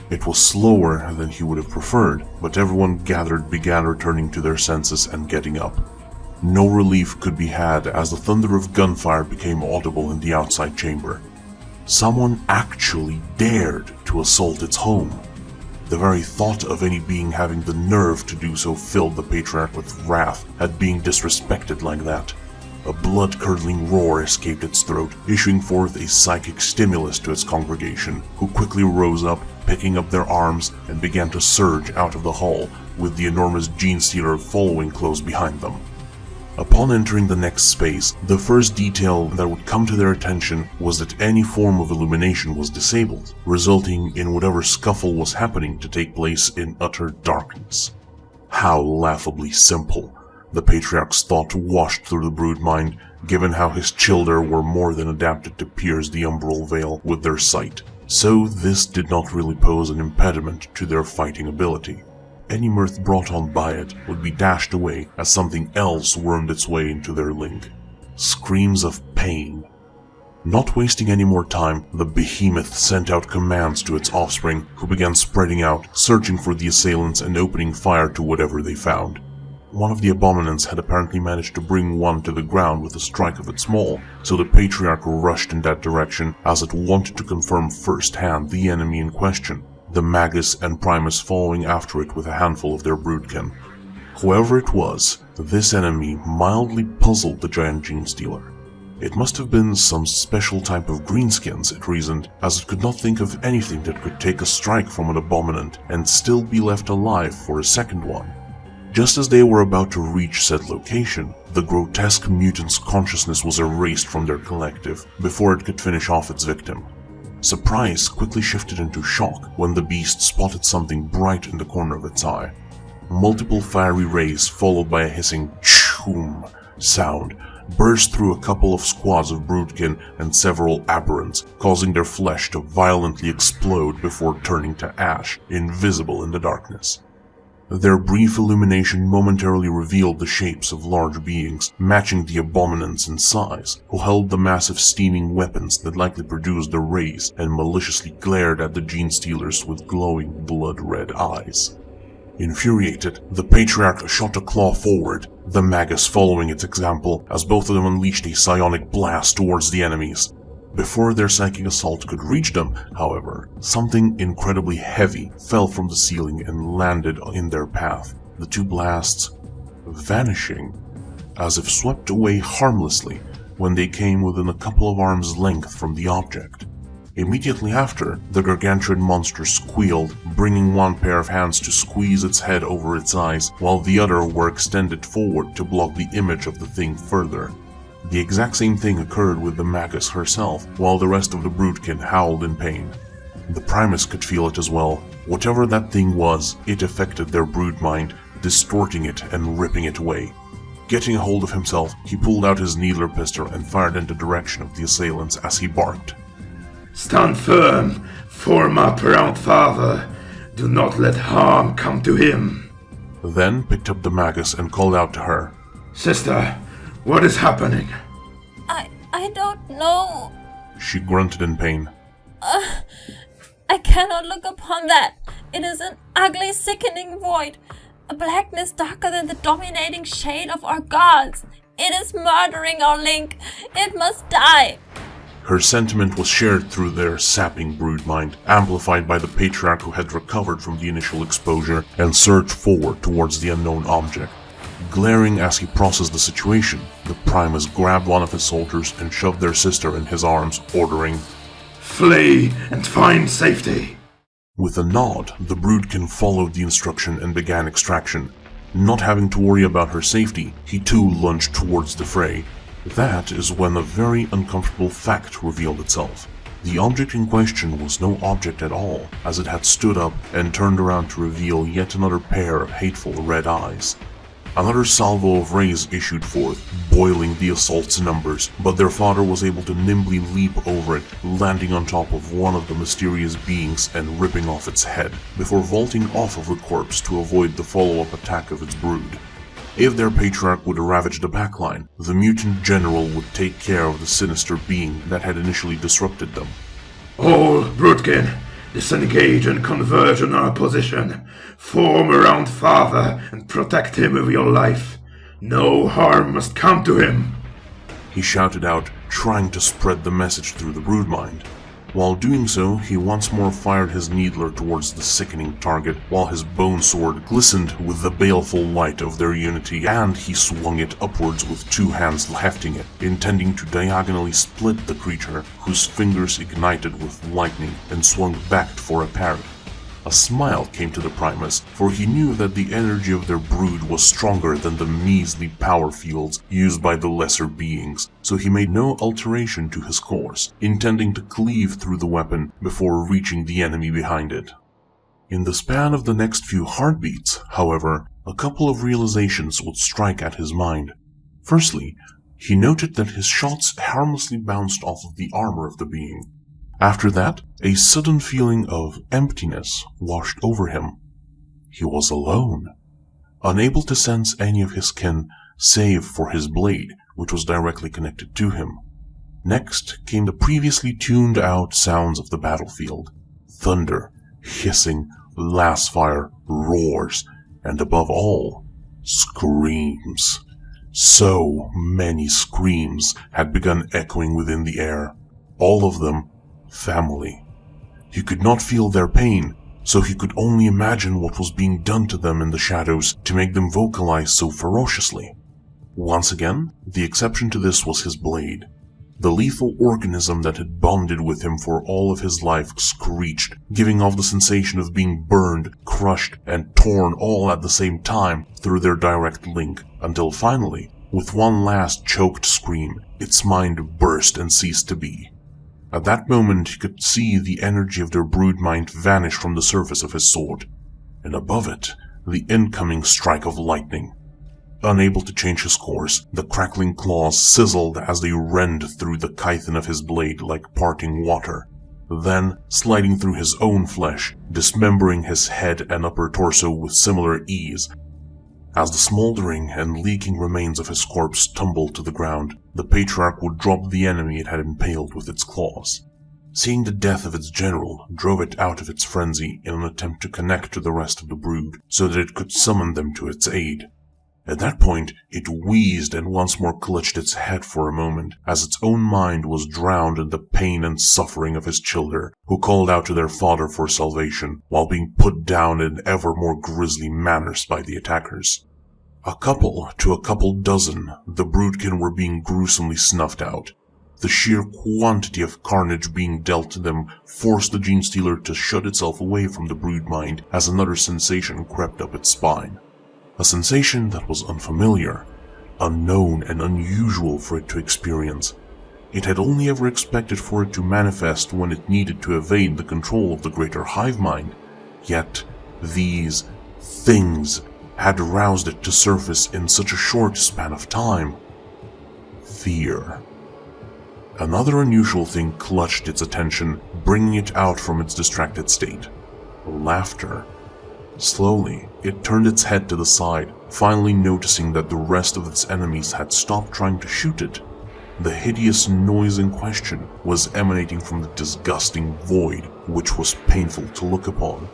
It was slower than he would have preferred, but everyone gathered began returning to their senses and getting up. No relief could be had as the thunder of gunfire became audible in the outside chamber. Someone actually dared to assault its home. The very thought of any being having the nerve to do so filled the Patriarch with wrath at being disrespected like that. A blood-curdling roar escaped its throat, issuing forth a psychic stimulus to its congregation, who quickly rose up, picking up their arms, and began to surge out of the hall, with the enormous Genestealer following close behind them. Upon entering the next space, the first detail that would come to their attention was that any form of illumination was disabled, resulting in whatever scuffle was happening to take place in utter darkness. How laughably simple. The Patriarch's thought washed through the brood mind, given how his children were more than adapted to pierce the umbral veil with their sight. So this did not really pose an impediment to their fighting ability. Any mirth brought on by it would be dashed away as something else wormed its way into their link. Screams of pain. Not wasting any more time, the behemoth sent out commands to its offspring, who began spreading out, searching for the assailants and opening fire to whatever they found. One of the abominants had apparently managed to bring one to the ground with a strike of its maul, so the Patriarch rushed in that direction as it wanted to confirm firsthand the enemy in question, the Magus and Primus following after it with a handful of their broodkin. Whoever it was, this enemy mildly puzzled the giant Genestealer. It must have been some special type of greenskins, it reasoned, as it could not think of anything that could take a strike from an abominant and still be left alive for a second one. Just as they were about to reach said location, the grotesque mutant's consciousness was erased from their collective before it could finish off its victim. Surprise quickly shifted into shock when the beast spotted something bright in the corner of its eye. Multiple fiery rays followed by a hissing choom sound burst through a couple of squads of broodkin and several aberrants, causing their flesh to violently explode before turning to ash, invisible in the darkness. Their brief illumination momentarily revealed the shapes of large beings, matching the abominants in size, who held the massive steaming weapons that likely produced the rays and maliciously glared at the Genestealers with glowing blood-red eyes. Infuriated, the Patriarch shot a claw forward, the Magus following its example as both of them unleashed a psionic blast towards the enemies. Before their psychic assault could reach them, however, something incredibly heavy fell from the ceiling and landed in their path, the two blasts vanishing, as if swept away harmlessly when they came within a couple of arms' length from the object. Immediately after, the gargantuan monster squealed, bringing one pair of hands to squeeze its head over its eyes, while the other were extended forward to block the image of the thing further. The exact same thing occurred with the Magus herself, while the rest of the broodkin howled in pain. The Primus could feel it as well. Whatever that thing was, it affected their brood mind, distorting it and ripping it away. Getting a hold of himself, he pulled out his needler pistol and fired in the direction of the assailants as he barked. Stand firm, for my proud father. Do not let harm come to him. Then picked up the Magus and called out to her. Sister, what is happening? I don't know. She grunted in pain. I cannot look upon that. It is an ugly, sickening void. A blackness darker than the dominating shade of our gods. It is murdering our link. It must die. Her sentiment was shared through their sapping brood mind, amplified by the Patriarch who had recovered from the initial exposure and surged forward towards the unknown object. Glaring as he processed the situation, the Primus grabbed one of his soldiers and shoved their sister in his arms, ordering, "Flee and find safety." With a nod, the broodkin followed the instruction and began extraction. Not having to worry about her safety, he too lunged towards the fray. That is when a very uncomfortable fact revealed itself. The object in question was no object at all, as it had stood up and turned around to reveal yet another pair of hateful red eyes. Another salvo of rays issued forth, boiling the assault's numbers, but their father was able to nimbly leap over it, landing on top of one of the mysterious beings and ripping off its head, before vaulting off of the corpse to avoid the follow-up attack of its brood. If their Patriarch would ravage the backline, the mutant general would take care of the sinister being that had initially disrupted them. All broodkin, disengage and converge on our position. Form around father and protect him with your life. No harm must come to him. He shouted out, trying to spread the message through the broodmind. While doing so, he once more fired his needler towards the sickening target, while his bone sword glistened with the baleful light of their unity, and he swung it upwards with two hands hefting it, intending to diagonally split the creature, whose fingers ignited with lightning and swung back for a parry. A smile came to the Primus, for he knew that the energy of their brood was stronger than the measly power fields used by the lesser beings, so he made no alteration to his course, intending to cleave through the weapon before reaching the enemy behind it. In the span of the next few heartbeats, however, a couple of realizations would strike at his mind. Firstly, he noted that his shots harmlessly bounced off of the armor of the being. After that, a sudden feeling of emptiness washed over him. He was alone, unable to sense any of his kin save for his blade, which was directly connected to him. Next came the previously tuned-out sounds of the battlefield. Thunder, hissing, lasfire, roars, and above all, screams. So many screams had begun echoing within the air, all of them family. He could not feel their pain, so he could only imagine what was being done to them in the shadows to make them vocalize so ferociously. Once again, the exception to this was his blade. The lethal organism that had bonded with him for all of his life screeched, giving off the sensation of being burned, crushed, and torn all at the same time through their direct link, until finally, with one last choked scream, its mind burst and ceased to be. At that moment he could see the energy of their broodmind vanish from the surface of his sword, and above it, the incoming strike of lightning. Unable to change his course, the crackling claws sizzled as they rend through the chitin of his blade like parting water, then sliding through his own flesh, dismembering his head and upper torso with similar ease. As the smoldering and leaking remains of his corpse tumbled to the ground, the Patriarch would drop the enemy it had impaled with its claws. Seeing the death of its general drove it out of its frenzy in an attempt to connect to the rest of the brood, so that it could summon them to its aid. At that point, it wheezed and once more clutched its head for a moment, as its own mind was drowned in the pain and suffering of his children, who called out to their father for salvation, while being put down in ever more grisly manners by the attackers. A couple to a couple dozen, the broodkin were being gruesomely snuffed out. The sheer quantity of carnage being dealt to them forced the Genestealer to shut itself away from the broodmind as another sensation crept up its spine. A sensation that was unfamiliar, unknown, and unusual for it to experience. It had only ever expected for it to manifest when it needed to evade the control of the greater hive mind, yet these things had roused it to surface in such a short span of time. Fear. Another unusual thing clutched its attention, bringing it out from its distracted state. Laughter. Slowly, it turned its head to the side, finally noticing that the rest of its enemies had stopped trying to shoot it. The hideous noise in question was emanating from the disgusting void, which was painful to look upon.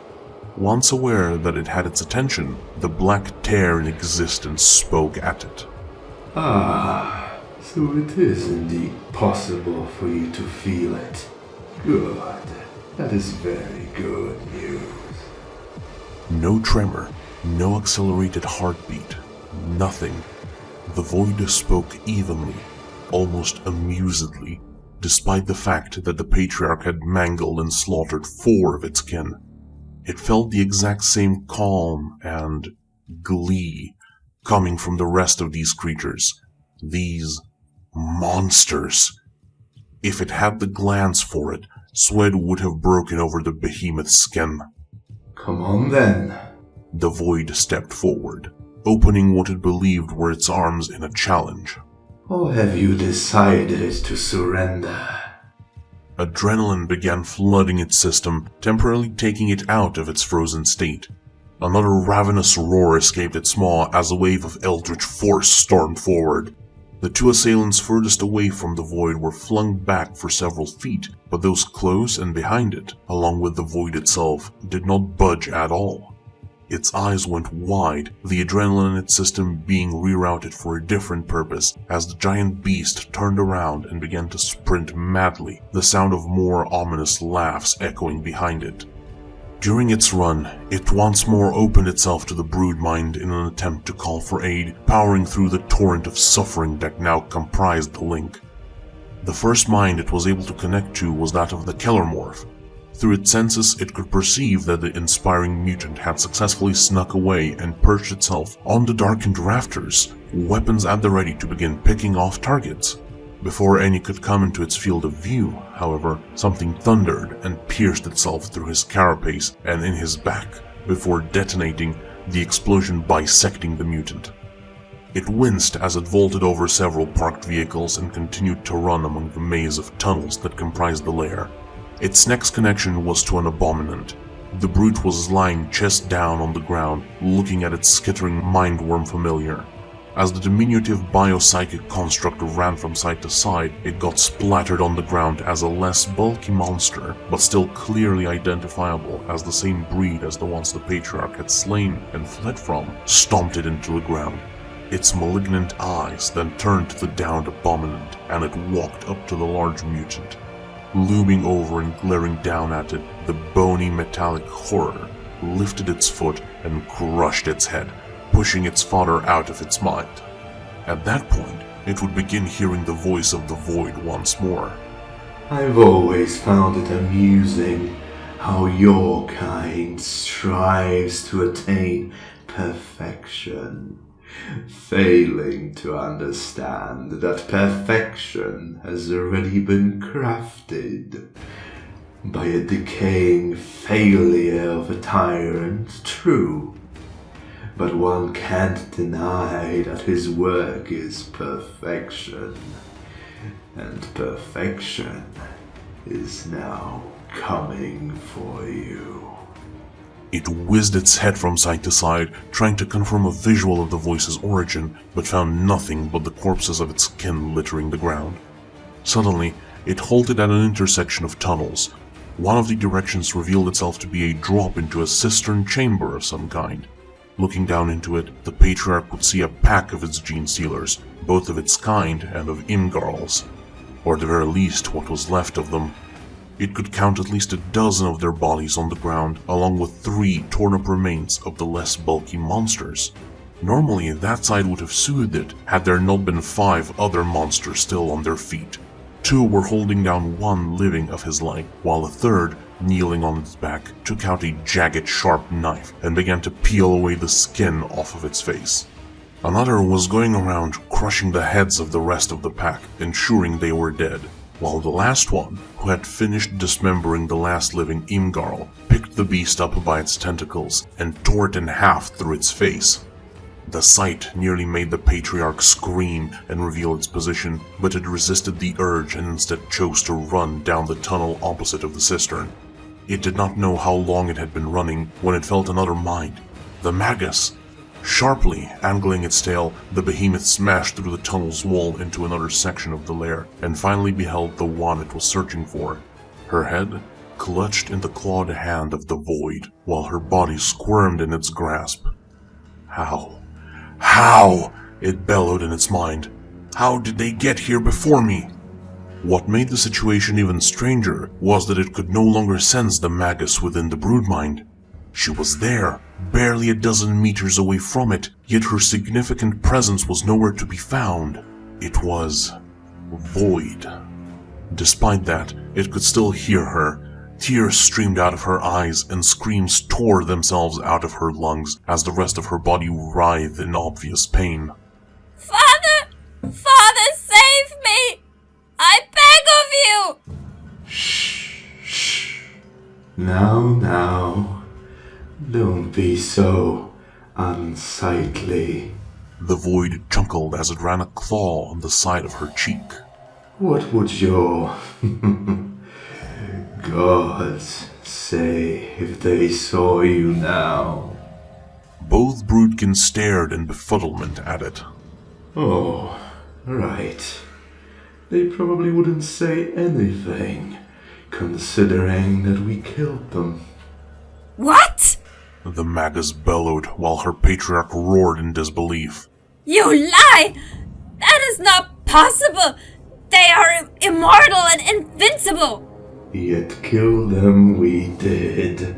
Once aware that it had its attention, the black tear in existence spoke at it. Ah, so it is indeed possible for you to feel it. Good. That is very good news. No tremor, no accelerated heartbeat, nothing. The void spoke evenly, almost amusedly, despite the fact that the Patriarch had mangled and slaughtered 4 of its kin. It felt the exact same calm and glee coming from the rest of these creatures, these monsters. If it had the glance for it, sweat would have broken over the behemoth's skin. Come on then. The void stepped forward, opening what it believed were its arms in a challenge. Or have you decided to surrender? Adrenaline began flooding its system, temporarily taking it out of its frozen state. Another ravenous roar escaped its maw as a wave of eldritch force stormed forward. The 2 assailants furthest away from the void were flung back for several feet, but those close and behind it, along with the void itself, did not budge at all. Its eyes went wide, the adrenaline in its system being rerouted for a different purpose as the giant beast turned around and began to sprint madly, the sound of more ominous laughs echoing behind it. During its run, it once more opened itself to the broodmind in an attempt to call for aid, powering through the torrent of suffering that now comprised the link. The first mind it was able to connect to was that of the Kellermorph. Through its senses, it could perceive that the inspiring mutant had successfully snuck away and perched itself on the darkened rafters, weapons at the ready to begin picking off targets. Before any could come into its field of view, however, something thundered and pierced itself through his carapace and in his back, before detonating, the explosion bisecting the mutant. It winced as it vaulted over several parked vehicles and continued to run among the maze of tunnels that comprised the lair. Its next connection was to an abominant. The brute was lying chest down on the ground, looking at its skittering mindworm familiar. As the diminutive biopsychic construct ran from side to side, it got splattered on the ground as a less bulky monster, but still clearly identifiable as the same breed as the ones the Patriarch had slain and fled from, stomped it into the ground. Its malignant eyes then turned to the downed abominant, and it walked up to the large mutant. Looming over and glaring down at it, the bony metallic horror lifted its foot and crushed its head, pushing its fodder out of its mind. At that point, it would begin hearing the voice of the void once more. I've always found it amusing how your kind strives to attain perfection, failing to understand that perfection has already been crafted by a decaying failure of a tyrant, true. But one can't deny that his work is perfection, and perfection is now coming for you. It whizzed its head from side to side, trying to confirm a visual of the voice's origin, but found nothing but the corpses of its kin littering the ground. Suddenly, it halted at an intersection of tunnels. One of the directions revealed itself to be a drop into a cistern chamber of some kind. Looking down into it, the Patriarch would see a pack of its gene sealers, both of its kind and of Imgarl's, or at the very least what was left of them. It could count at least a dozen of their bodies on the ground, along with 3 torn-up remains of the less bulky monsters. Normally, that side would have soothed it, had there not been 5 other monsters still on their feet. 2 were holding down one living of his like, while a third, kneeling on its back, took out a jagged, sharp knife and began to peel away the skin off of its face. Another was going around crushing the heads of the rest of the pack, ensuring they were dead, while the last one, who had finished dismembering the last living Imgarl, picked the beast up by its tentacles and tore it in half through its face. The sight nearly made the Patriarch scream and reveal its position, but it resisted the urge and instead chose to run down the tunnel opposite of the cistern. It did not know how long it had been running when it felt another mind, the Magus. Sharply angling its tail, the behemoth smashed through the tunnel's wall into another section of the lair, and finally beheld the one it was searching for. Her head clutched in the clawed hand of the void, while her body squirmed in its grasp. How? How? It bellowed in its mind. How did they get here before me? What made the situation even stranger was that it could no longer sense the Magus within the broodmind. She was there, barely a dozen meters away from it, yet her significant presence was nowhere to be found. It was void. Despite that, it could still hear her. Tears streamed out of her eyes and screams tore themselves out of her lungs as the rest of her body writhed in obvious pain. Father! Father, save me! I beg of you! Shh. Now. Don't be so unsightly. The void chuckled as it ran a claw on the side of her cheek. What would your gods say if they saw you now? Both broodkin stared in befuddlement at it. Oh, right. They probably wouldn't say anything, considering that we killed them. What? The Magus bellowed while her Patriarch roared in disbelief. You lie! That is not possible! They are immortal and invincible! Yet kill them we did.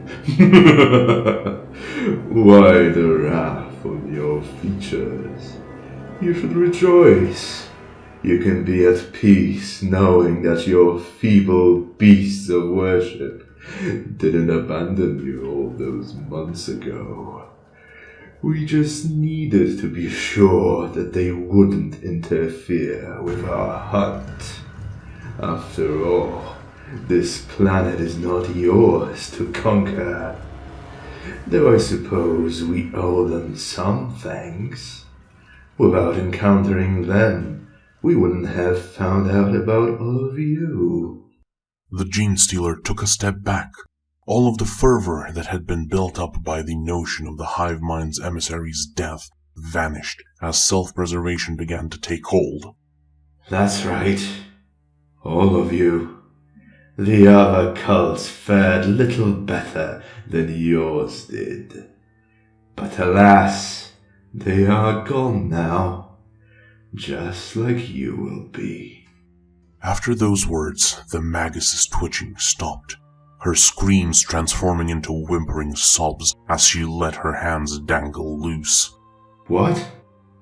Why the wrath on your features? You should rejoice. You can be at peace knowing that your feeble beasts of worship didn't abandon you all those months ago. We just needed to be sure that they wouldn't interfere with our hunt. After all, this planet is not yours to conquer. Though I suppose we owe them some thanks. Without encountering them, we wouldn't have found out about all of you. The Genestealer took a step back. All of the fervor that had been built up by the notion of the Hive Mind's emissary's death vanished as self-preservation began to take hold. That's right. All of you. The other cults fared little better than yours did. But alas, they are gone now, just like you will be. After those words, the Magus's twitching stopped, her screams transforming into whimpering sobs as she let her hands dangle loose. What?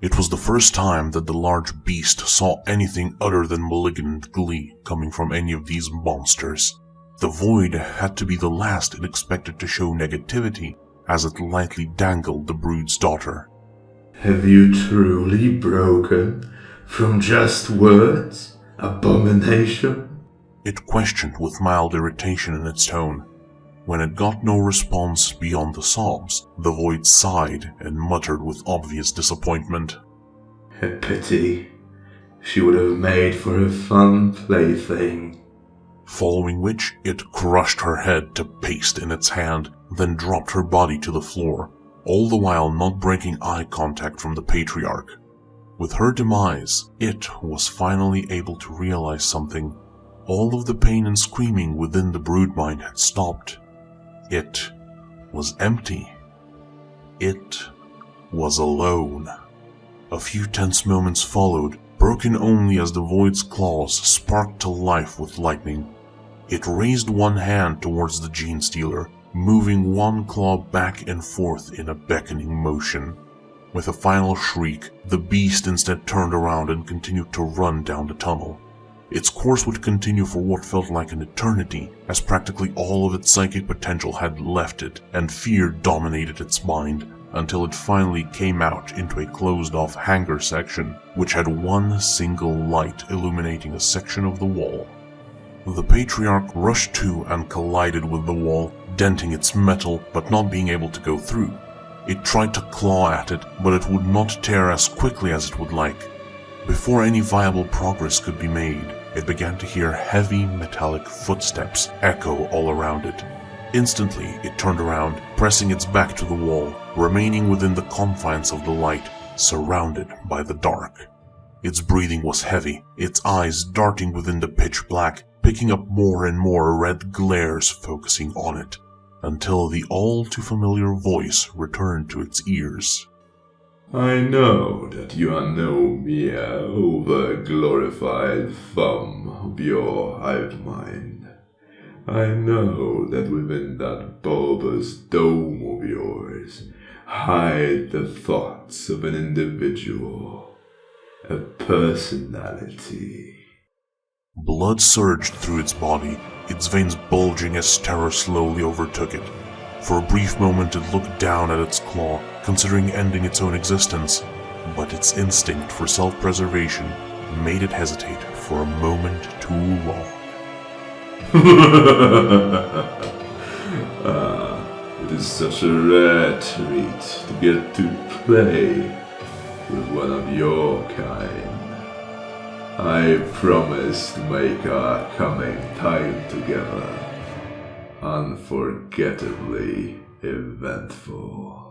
It was the first time that the large beast saw anything other than malignant glee coming from any of these monsters. The void had to be the last it expected to show negativity as it lightly dangled the brood's daughter. Have you truly broken from just words? Abomination? It questioned with mild irritation in its tone. When it got no response beyond the sobs, the void sighed and muttered with obvious disappointment. A pity. She would have made for a fun plaything. Following which, it crushed her head to paste in its hand, then dropped her body to the floor, all the while not breaking eye contact from the Patriarch. With her demise, it was finally able to realize something. All of the pain and screaming within the broodmind had stopped. It was empty. It was alone. A few tense moments followed, broken only as the void's claws sparked to life with lightning. It raised one hand towards the Genestealer, moving one claw back and forth in a beckoning motion. With a final shriek, the beast instead turned around and continued to run down the tunnel. Its course would continue for what felt like an eternity, as practically all of its psychic potential had left it and fear dominated its mind, until it finally came out into a closed-off hangar section, which had one single light illuminating a section of the wall. The Patriarch rushed to and collided with the wall, denting its metal but not being able to go through. It tried to claw at it, but it would not tear as quickly as it would like. Before any viable progress could be made, it began to hear heavy metallic footsteps echo all around it. Instantly, it turned around, pressing its back to the wall, remaining within the confines of the light, surrounded by the dark. Its breathing was heavy, its eyes darting within the pitch black, picking up more and more red glares focusing on it, until the all-too-familiar voice returned to its ears. I know that you are no mere over-glorified thumb of your hive mind. I know that within that bulbous dome of yours hide the thoughts of an individual, a personality. Blood surged through its body, its veins bulging as terror slowly overtook it. For a brief moment it looked down at its claw, considering ending its own existence, but its instinct for self-preservation made it hesitate for a moment too long. It is such a rare treat to get to play with one of your kind. I promise to make our coming time together unforgettably eventful.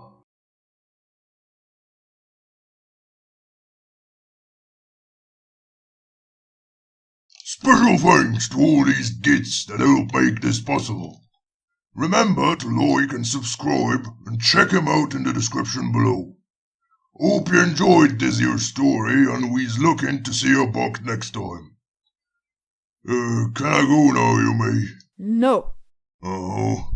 Special thanks to all these gits that help make this possible. Remember to like and subscribe and check him out in the description below. Hope you enjoyed this here story and we's looking to see you back next time. Can I go now, Yume? No. Oh.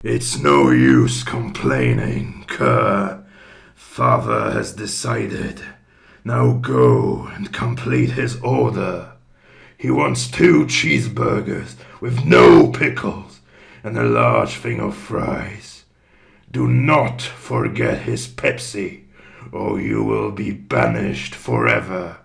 It's no use complaining, Kerr. Father has decided. Now go and complete his order. He wants 2 cheeseburgers with no pickles and a large thing of fries. Do not forget his Pepsi, or you will be banished forever.